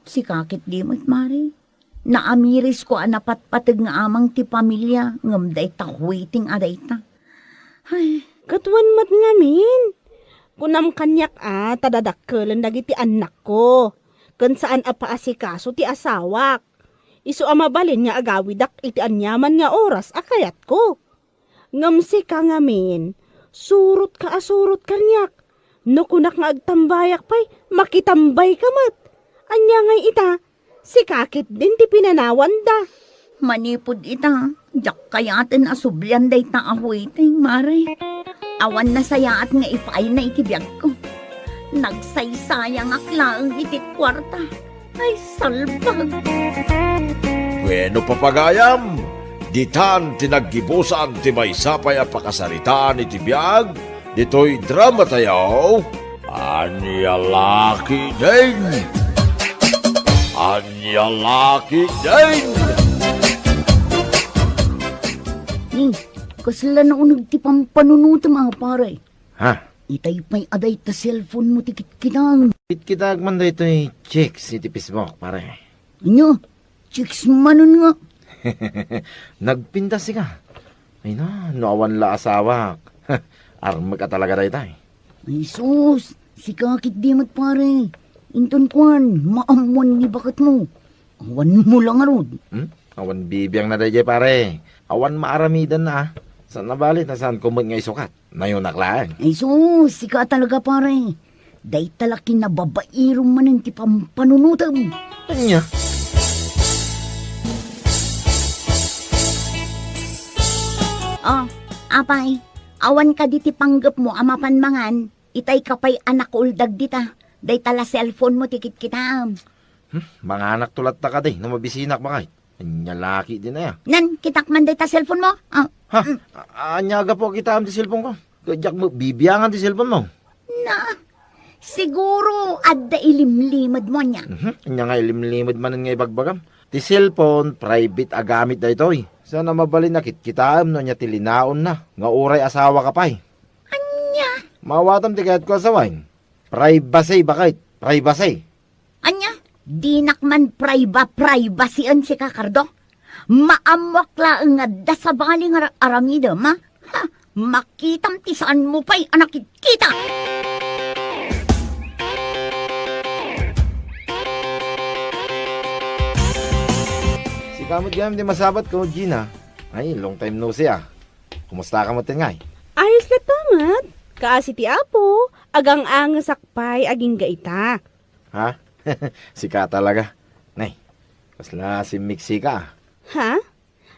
[SPEAKER 5] Si kakit di mo't Mare. Naamiris ko anapatpatag nga amang ti pamilya. Ngam day ta waiting aday ta. Ay,
[SPEAKER 4] Katuan mat ngamin. Kunam kanyak tadadakkelan dagiti anak ko. Kun saan apaasikaso ti asawak. Isu amabalin nga agawidak iti anyaman nga oras akayat ko. Ngamsi ka ngamin, surot ka asurot kanyak. No kunak nga agtambayak pay, makitambay ka mat. Anya ngay ita, si kakit din ti pinanawan da.
[SPEAKER 5] manipod ita. Jak kayaten asublyan day ta awaiting, Mare. Awan na sayaat nga ipay na itibiyag ko. Nagsaysayang aklaang iti kwarta. Ay, salbag.
[SPEAKER 8] Bueno papagayam, ditan tinaggibusan ti may sapay a pakasaritaan iti biyag, dito'y drama tayo, Anya Laki din! Anya Laki din!
[SPEAKER 5] Kasala na unag ti pampanunuto mga pare.
[SPEAKER 1] Ha?
[SPEAKER 5] Itay pa'y aday ta cellphone mo tikit-kitang.
[SPEAKER 1] Kita man da ito chicks iti Facebook, pare.
[SPEAKER 5] Ano? Chicks manon nga.
[SPEAKER 1] Nagpintas ka. Ay na, awan la asawak. Armag ka talaga da ito.
[SPEAKER 5] Ay sus, si kakit di mat pare. Inton kwan, maamuan ni bakat mo. Awan mo lang arod.
[SPEAKER 1] Awan bibiyang na da pare. Awan maaramidan na. Saan nabalit na saan kumot nga isukat? Nayon naklaan.
[SPEAKER 5] Ay sus, si ka talaga pare. Day talaki na babairong manin ti pampanunutam.
[SPEAKER 1] Anya?
[SPEAKER 5] Oh, apay, awan ka diti panggap mo amapan mangan, itay kapay anak uldag dita. Day tala cellphone mo tikit kitam.
[SPEAKER 1] Mga anak tulat ta ka day, na mabisinak ba kay? Anya laki din na ya.
[SPEAKER 5] Nan, kitak man day ta cellphone mo? Ah,
[SPEAKER 1] Ha? Anyaga po kita am ti cellphone ko. Kajak mo, bibiyangan ti cellphone mo.
[SPEAKER 5] na, siguro adda ilimlimad mo niya.
[SPEAKER 1] Anya nga ilimlimod man nga ibagbagam. Ti cellphone, private agamit da ito eh. Sana mabalin na kitkitaam no nya tilinaon na. Nga uray asawa ka pa eh.
[SPEAKER 5] Anya?
[SPEAKER 1] Mawatam ti kayat ko asawain. Privacy bakit? Privacy.
[SPEAKER 5] Anya? Dinak man privacy si Kakardo. Maamwak laeng nga da sa baling aramida, ma? Ha? Makitam ti saan mo pa'y anak kita.
[SPEAKER 1] Si kamot gamit di masabat ko, Gina. Ay, long time no see ah. Kumusta ka mo tingay?
[SPEAKER 4] Ayos na tamat. Kaasi ti Apo, agang angasakpay aging gaita.
[SPEAKER 1] Ha? Sika talaga. Nay, kasla si Mixi ka.
[SPEAKER 4] Ha?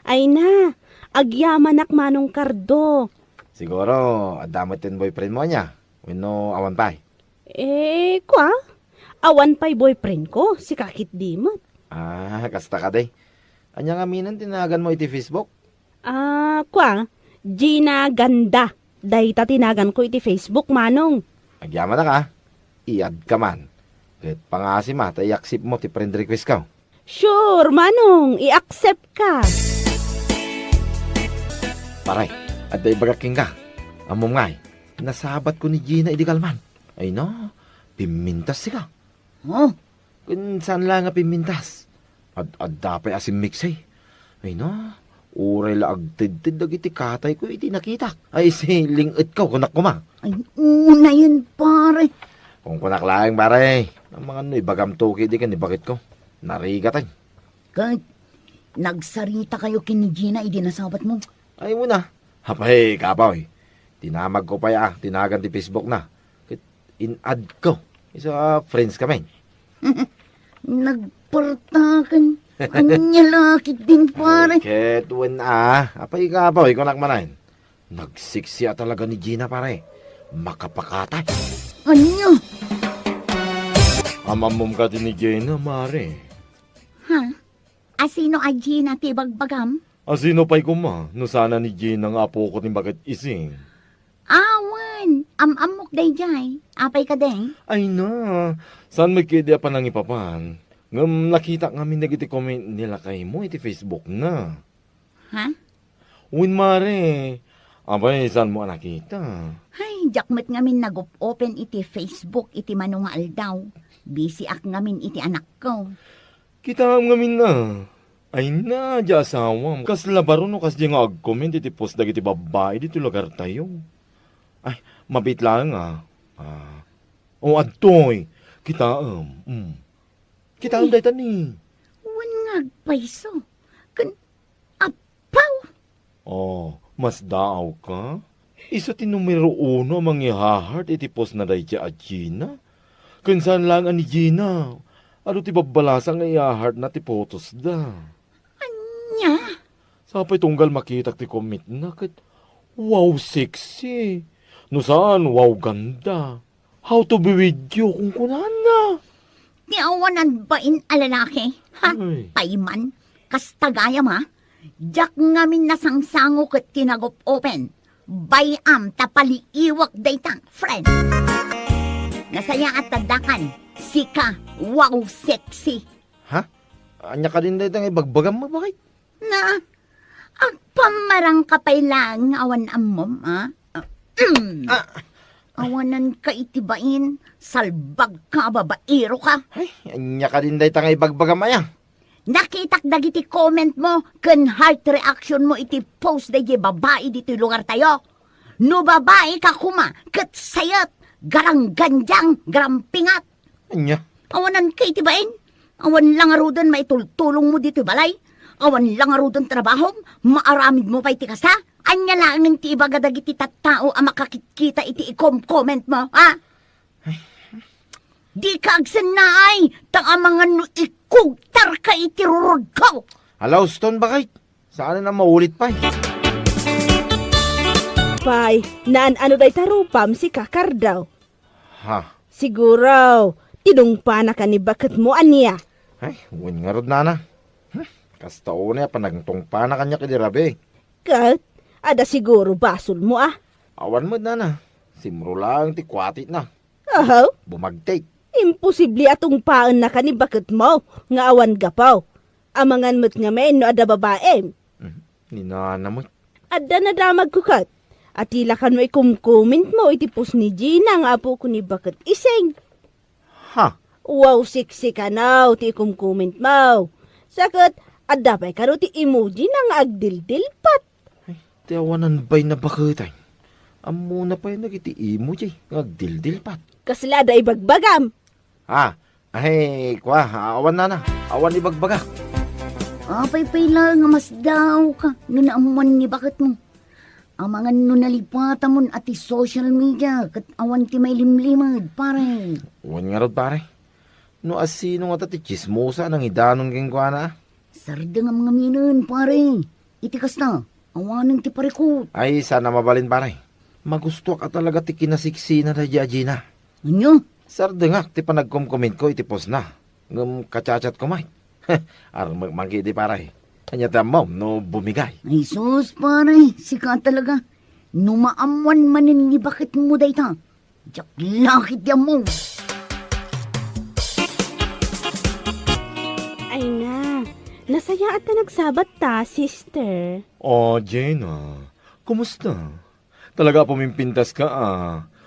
[SPEAKER 4] Ay na, agyaman manong kardo.
[SPEAKER 1] Siguro, adamot yung boyfriend mo niya. Wino, awan pa
[SPEAKER 4] Kwa? Awan pa'y boyfriend ko, si Kakit Dimot.
[SPEAKER 1] Ah, kasta ka day. Anya nga minan, tinagan mo iti Facebook?
[SPEAKER 4] Kwa? Gina Ganda. Dahita tinagan ko iti Facebook, manong.
[SPEAKER 1] Agyaman na ka. Iad ka man. Kahit pangasim ah, tayaksip mo ti friend request ka.
[SPEAKER 4] Sure, manong, i-accept ka.
[SPEAKER 1] Paray, aday bagaking ka. Amom ngay, nasabat ko ni Gina idikalman. Ay no, pimintas ka.
[SPEAKER 5] Oh,
[SPEAKER 1] Kung saan lang nga pimintas. Dapay asim mixay. Ay no, uray la agtid-tid dagiti katay ko iti nakita. Ay si lingit ka, kunak ko ma.
[SPEAKER 5] ay una yun pare.
[SPEAKER 1] Kung kunak lang pare, ang mga no, ibagam toki di ka ni bakit ko. Narigatan.
[SPEAKER 5] Kahit nagsarita kayo kini Gina, idinasabat mo.
[SPEAKER 1] Ay mo na. Hapay, kapaw eh. Tinamag ko pa ya, tinagan ti Facebook na. In-add ko. Isa friends kami.
[SPEAKER 5] Nagpartakan. Anya lakit din pare.
[SPEAKER 1] Ket when apay kapaw, ikaw nakmanayin. Nagsiksya talaga ni Gina pare. Makapakatay.
[SPEAKER 5] Anya?
[SPEAKER 1] Amamom ka din ni Gina, mare.
[SPEAKER 5] Ha? Asino a Gina tibagbagam?
[SPEAKER 1] Sino pa'y kuma? No sana ni Gina nga po ko tin bakit ising.
[SPEAKER 5] Awan, amok day jay. Apay ka day.
[SPEAKER 1] Ay na, saan may kidya pa nang ipapan? Ngam nakita ngamin nagiti comment nila kay mo iti Facebook na.
[SPEAKER 5] Ha?
[SPEAKER 1] Win mare, abay saan mo nakita?
[SPEAKER 5] Ay, jakmet ngamin nag-open iti Facebook iti manungal daw. Busy ak ngamin iti anak ko.
[SPEAKER 1] Kita ngamin na. Ay na, di asawam. Kas labaro no kas di nga ag-comment iti post dagiti babae dito lugar tayo. Ay, mabit lang o adtoy, kita Kita day tani.
[SPEAKER 5] Wan nga agpaiso. Kan, apaw.
[SPEAKER 1] Oh, mas daaw ka? Isa ti numero 1 mangyahahart iti post na day a Gina. Kansan lang ani Gina. Ano ti babalasang nga ihahart na ti photos da.
[SPEAKER 5] Nya?
[SPEAKER 1] Sapay tunggal makita ti commit na kat wow sexy. No saan wow ganda. How to be with you kung kunan na.
[SPEAKER 5] Ti awanan ba in alalaki? Ha?
[SPEAKER 1] Ay.
[SPEAKER 5] Payman? Kastagayam ha? Jak ngamin nasangsango kat tinagop open. Bayam tapaliiwak daytang friend. Nasaya at tadakan. Sika, wow sexy.
[SPEAKER 1] Ha? Anya ka din daytang ibagbagam mo bakit?
[SPEAKER 5] Na, ang pamarang kapay lang awan amom, ha? Awanan ka itibain, salbag ka, babaero ka.
[SPEAKER 1] Ay, anya ka din daytang ibagbagam maya.
[SPEAKER 5] Nakitak dagiti comment mo, kan heart reaction mo iti post dahi babae dito lugar tayo. No babae ka kuma, kat sayat, garang ganjang, garang pingat.
[SPEAKER 1] Anya?
[SPEAKER 5] Awanan ka itibain, awan lang arudan maitultulong mo dito balay. Awan lang arudan trabaho, maaramid mo pa iti kasa. Anya lang ng ti ibaga dagiti tattao ang makakikita iti i-comment mo, ha? Di ka agsanay, tanga mga no ikugtar ka itirurod ko.
[SPEAKER 1] Alaw, Stone, bakit? Saan na maulit pa?
[SPEAKER 4] Pay, naan ano day tarupam si Kakar daw.
[SPEAKER 1] Ha?
[SPEAKER 4] Siguro, tinungpa na ka ni bakit mo aniya.
[SPEAKER 1] Ay, huwin nga rod, nana. Kasta una, panagtong pa na kanya kadirabe.
[SPEAKER 4] Kat, ada siguro basol mo ah.
[SPEAKER 1] Awan mo, nana. Simro lang, tikwati na.
[SPEAKER 4] Ahaw,
[SPEAKER 1] Bumagtake.
[SPEAKER 4] imposible atong paan na ka ni bakit mo, nga awan gapaw. Amangan mo't nga men no ada babae.
[SPEAKER 1] Ni nana mo.
[SPEAKER 4] Ada na damag ko kat. At tila kan mo ikum-comment mo itipos ni Gina nga apo ko ni bakit iseng.
[SPEAKER 1] Ha?
[SPEAKER 4] Wow, siksi ka now, ti ikum-comment mo. Sakot, ada pa'y karo ti emoji na nga agdildil pat.
[SPEAKER 1] Tiawanan ba'y na bakit ay? Amo na pa'y nagitiimo jay. Ngagdildil pat.
[SPEAKER 4] Kaslada ibagbagam.
[SPEAKER 1] Ha? Ay, kwa, awan na. Awan ibagbaga.
[SPEAKER 5] Apay lang nga mas daw ka. Nanaamuan ni bakit mo. Ang mga nunalipata mo at i social media. Kat awan ti may limlimad, pare.
[SPEAKER 1] Uwan nga rod, pare. No asino nga tati chismosa nang idanon keng kwa na.
[SPEAKER 5] Sarda nga mga minan, pare. Itikas na. Awanin ti pare ko.
[SPEAKER 1] Ay, sana mabalin, pare. Magusto ka talaga ti kinasiksi na Gina.
[SPEAKER 5] Ano?
[SPEAKER 1] Sarda nga, ti panagkom-comment ko, itipos na. Ngam kachachat ko, may. Arang magmanggi di, pare. Kanya tamaw, no bumigay.
[SPEAKER 5] Ay sus, pare. Sika talaga. Numaamuan manin ni bakit mo dayta. Diyak lakit yan mo.
[SPEAKER 4] Ay na, nasaya at na nagsabat ta, sister.
[SPEAKER 1] Oh, Gina. Kumusta? Talaga pumimpintas ka,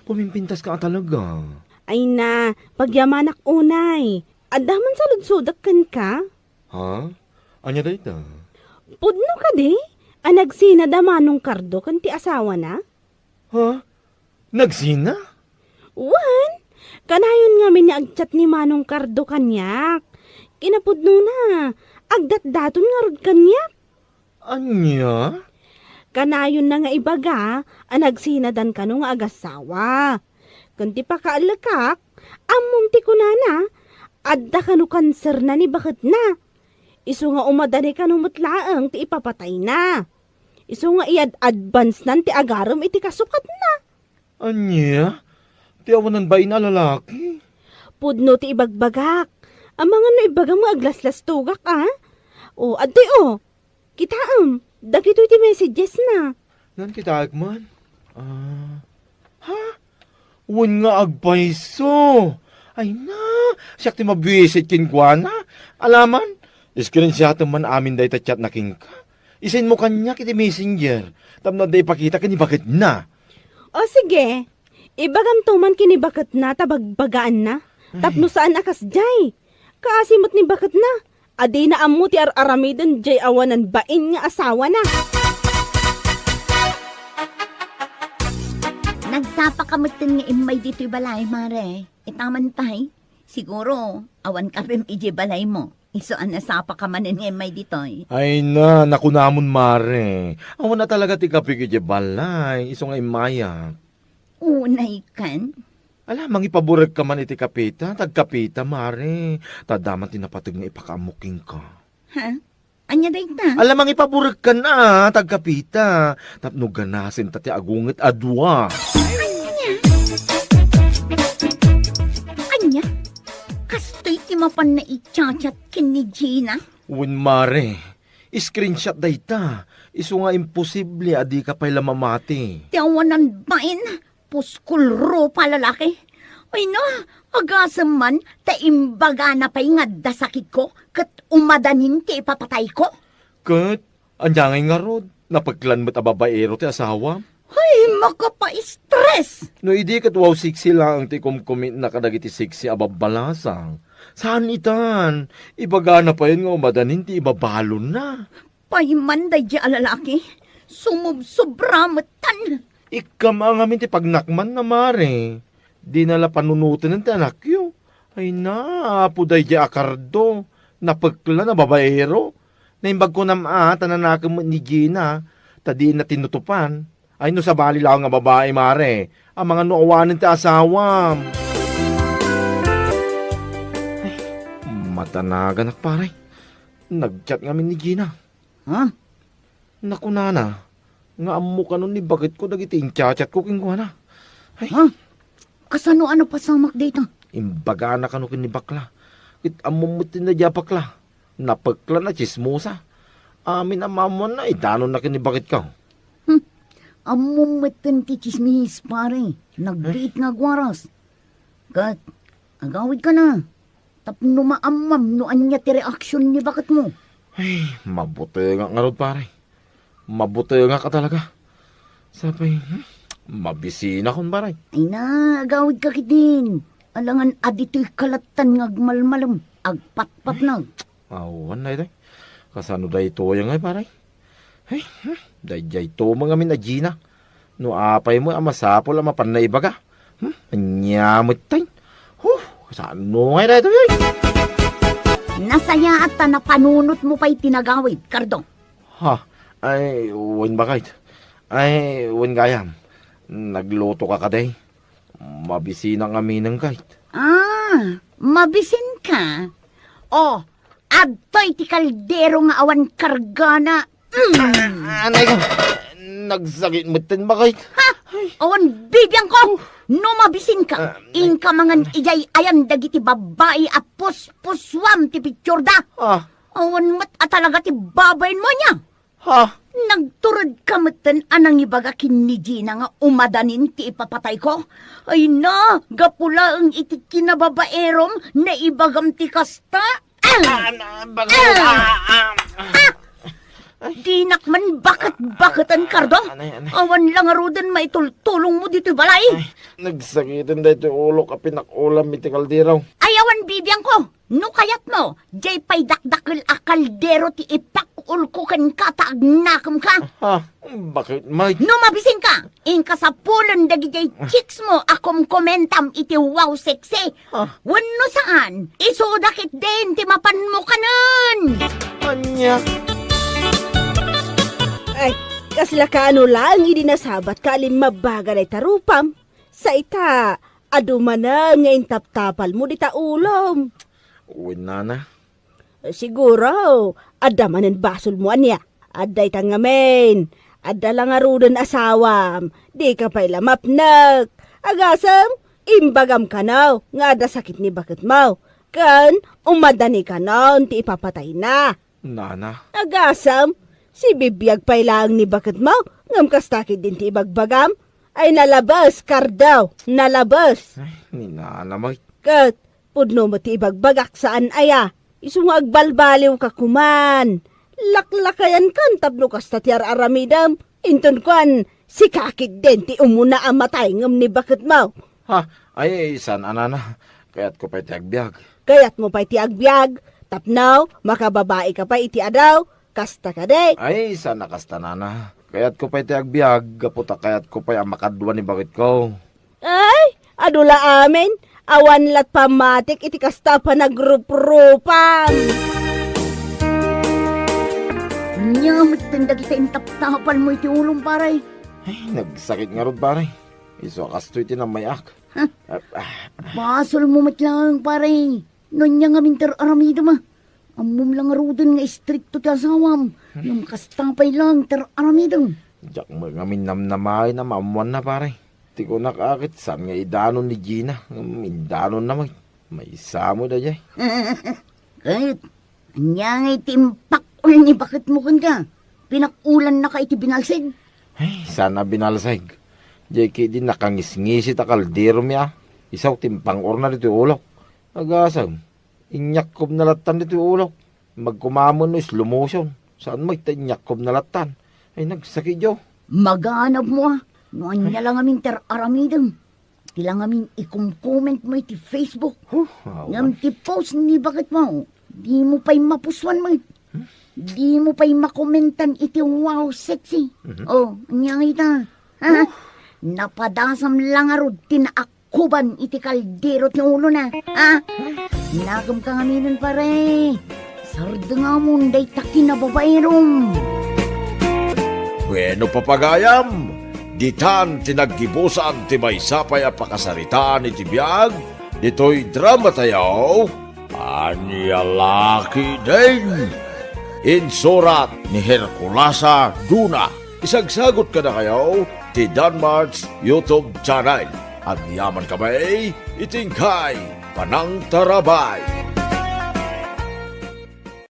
[SPEAKER 1] Pumimpintas ka talaga.
[SPEAKER 4] Ay na, pagyamanak unay. Adaman sa ludsudak kan ka?
[SPEAKER 1] Ha? Anya dayta?
[SPEAKER 4] Pudno ka di? Anagsina damanong kardo kan ti asawa na?
[SPEAKER 1] Ha? Nagsina?
[SPEAKER 4] Wan, kanayon nga min niya agchat ni Manong Kardo kanyak. Kinapudno na, agdat-daton nga rod kanyak.
[SPEAKER 1] Anya?
[SPEAKER 4] Kanayon na nga ibaga, anagsinadan ka nung agasawa. Kanti pa kaalakak, amom ti kunana, adda ka no kanser na ni bakit na. Iso nga umadani ka nung mutlaang ti ipapatay na. Iso nga iad-advance nan ti agaram iti kasukat na.
[SPEAKER 1] Anya? Ti awanan ba ina lalaki?
[SPEAKER 4] Pudno ti ibagbagak. Ang mga no ibaga mo aglaslas tugak O, adi kitaam, dagito ti messages na.
[SPEAKER 1] Nan kita man? Ha? Wan nga agpaiso. Ay na, siyak ti mabisit kinkwana. Alaman, screenshot man amin day ta chat na king ka. Isin mo kanya kiti messenger. Tamna day pakita kini bakit na.
[SPEAKER 4] O sige, ibagam tuman kini bakit na tabagbagaan na. Tapno saan akas jay. Kaasimot ni bakit na. Adi na amu ti ar-aramidon jay awanan bain nga asawa na.
[SPEAKER 5] Nagsapa kamutin nga imay dito'y balay, mare. Itaman pa'y. Siguro, awan ka rin iji balay mo. Isoan na sapa ka manin nga imay dito'y.
[SPEAKER 1] Ay na, nakunamon mare. Awan na talaga ti kapig iti balay. Iso nga imaya.
[SPEAKER 5] Unay kan?
[SPEAKER 1] Alam, mangipaburag ka man iti kapita. Tagkapita mare. Tadaman tinapatag nga ipakaamuking ka.
[SPEAKER 5] Ha? Anya day ta?
[SPEAKER 1] Alam, mangipaburag ka na. Tagkapita. Tapno ganasin tati agungit adwa.
[SPEAKER 5] Anya? Kastoy ti mapan na i-chat kin ni Gina?
[SPEAKER 1] Win mare. Screenshot dayta. Iso nga imposible adi ka pa'y lamamati.
[SPEAKER 5] Tiawanan bain? Puskulro pa lalaki? Ay no, agasam man, taimbaga na pa'y nga dasakit ko, kat umadanin ti ipapatay ko?
[SPEAKER 1] Kat, anyangay nga rod. Napagklan mo't ababaero ti asawa.
[SPEAKER 5] Ay, makapa-stress!
[SPEAKER 1] No, hindi kat wow siksi lang ti kumkumit na kadagiti siksi ababalasang. Saan itan? Ibaga na pa yun nga umadanin ti ibabalon na.
[SPEAKER 5] Payman day di alalaki, sumubsobramatan.
[SPEAKER 1] Ikam ang amin ti pagnakman na mare. Di nala panunutin ng tanakyo. Ay na, puday di akardo. Napagkla na babaero. Naimbag ko na tananakam ni Gina. Tadi na tinutupan. Ay no sa bali lang nga babae mare. Ang mga nuawanin ti asawam. Matanagan ak pare. Nagchat nga min ni Gina.
[SPEAKER 5] Ha?
[SPEAKER 1] Naku nana, nga amo ka nun ni bakit ko dagiti chat ko king na.
[SPEAKER 5] Ha? Kasano ano pasamak dito?
[SPEAKER 1] Imbaga na kanu kin ni bakla. It amo mo tinadya bakla. Napagkla na chismosa. Amin amamon na idanon na kin ni bakit ka.
[SPEAKER 5] Amumatan ti chismis, pare. Nagbiit nga gwaras. Kat, agawid ka na. Tapno maamam no anya ti reaksyon ni bakit mo.
[SPEAKER 1] Ay, mabuti nga rod pare. Mabuti nga ka talaga. Sabay, mabisina kon pare.
[SPEAKER 5] Ay na, agawid ka kitin. Alangan adito'y kalatan ng agmalmalam. Agpatpat na.
[SPEAKER 1] Awan na ito. Kasano da ito yung ay pare. Ay, dayjay to mga minagina. No apay mo amasapol amapan na ibaga. Anyamot tayo. Kasano nga ito yun?
[SPEAKER 5] Nasaya at na panunot mo pa'y tinagawid, Kardo.
[SPEAKER 1] Ha, ay, wan bakit? Ay, wan gayam. Nagluto ka kaday. Mabisina kami ng kahit.
[SPEAKER 5] Ah, mabisin ka. Oh, adto'y ti kaldero nga awan kargana.
[SPEAKER 1] Anay ko, nagsakit mo tin bakit?
[SPEAKER 5] Ha? Awan bibiyang ko. No mabisin ka. Inka mangan ijay ayan dagiti babae a puspuswam ti picture da.
[SPEAKER 1] Ha?
[SPEAKER 5] Awan mat atalaga ti babayin mo niya.
[SPEAKER 1] Ha?
[SPEAKER 5] Nagturod ka matan anang ibaga ni Gina nga umadanin ti ipapatay ko. Ay na, gapula ang iti kinababaerom na ibagam ti kasta. Dinak man bakit-bakatan, Kardo?
[SPEAKER 1] Anay.
[SPEAKER 5] Awan lang arudan maitultulong mo dito balay.
[SPEAKER 1] Nagsakitin da ito ulo ka pinakulam iti kaldiraw.
[SPEAKER 5] Ayawan bibiyang ko. No kayat mo, jay pay dakdakil a kaldero ti ipakul ko kan kataag nakam ka.
[SPEAKER 1] Ha? Bakit, Mike?
[SPEAKER 5] No mabising ka, inka sa pulon dagi jay chicks mo akom komentam iti wow sexy. Wano saan, isudakit din ti mapan mo kanan.
[SPEAKER 1] Anya?
[SPEAKER 4] Ay, kasla ka ano lang, hindi nasabat ka alin mabagal ay tarupam. Sa ita, aduma na nga intap-tapal mo di ta ulom.
[SPEAKER 1] Uwin na.
[SPEAKER 4] Siguro, adda manen basol mo anya. Adday tangamen. Adda lang arudan asawam. Di ka pa'y lamapnak. Agasam, imbagam ka na. Nga adda sakit ni bakit mo. Kan, umadani ka na, ti ipapatay na.
[SPEAKER 1] Nana?
[SPEAKER 4] Agasam, si bibiyag pa'y lang ni bakit mo. Ngam kastakit din ti ibagbagam. Ay nalabas, Kardaw. Nalabas.
[SPEAKER 1] Ay, ni Nana, Mike.
[SPEAKER 4] Kat, pudno mo ti ibagbagak saan aya. Isung agbalbaliw ka kuman. Laklakayan kan tabno kasta ti aramidam. Inton kan, si kakit din ti umuna ang matay ngam ni bakit mo.
[SPEAKER 1] Ha? Ay, san anana. Kaya't ko pa iti agbyag.
[SPEAKER 4] Kayat mo pa iti agbyag. Tapnaw, makababae ka pa iti adaw. Kasta ka de.
[SPEAKER 1] Ay, sana kasta nana. Kaya't ko pa iti agbyag. Gaputa kaya't ko pa yung makadwa ni bakit ko.
[SPEAKER 4] Ay, adula amin. Awan lat pamatik iti kasta pa nagrup-rupam.
[SPEAKER 5] Nyamit tindag kita intap-tapal mo iti ulong paray.
[SPEAKER 1] Ay, nagsakit nga ron pare. Iso kasto iti na mayak.
[SPEAKER 5] Basol mo matlang paray. Nonya nga minter aramido ma. Amum lang arudan nga istrikto ti asawam. Yung kastapay lang ter aramido.
[SPEAKER 1] Diyak mo nga minamnamay na mamuan na pare. Di ko nakakit saan nga idanon ni Gina. Mindanon na may isa mo da jay.
[SPEAKER 5] Kahit, anya nga itimpak ul ni bakit mo ka. Pinakulan na ka iti binalsig.
[SPEAKER 1] Ay, sana binalsag. Jay ki di nakangis-ngisi ta kaldero miya. Isaw timpang or na dito ulok. Agasam, inyakob na latan dito ulok. Magkumamon no slow motion. Saan mo ita inyakob na latan? Ay, nagsakit jo.
[SPEAKER 5] Maganap mo ah. Noan niya lang amin ter aramidang. Tilang amin i-comment mo iti Facebook. Ngam ti post ni bakit mo. Di mo pa'y mapuswan mo. Di mo pa'y makomentan iti wow sexy. Oh, anya nga ita. Ha? Napadasam lang arod tinaakuban iti kaldero ti ulo na. Ha? Nagam ka nga minun pare. Sarda nga mo day takin na babaerom.
[SPEAKER 8] Bueno papagayam, ditan tinaggibusan ti may sapay a pakasaritaan iti biyag, dito'y drama tayaw, Anya laki din. Insurat ni Herculasa Duna. Isagsagot ka na kayo ti Danmarks YouTube channel. At yaman kamay, itingkay, panang tarabay.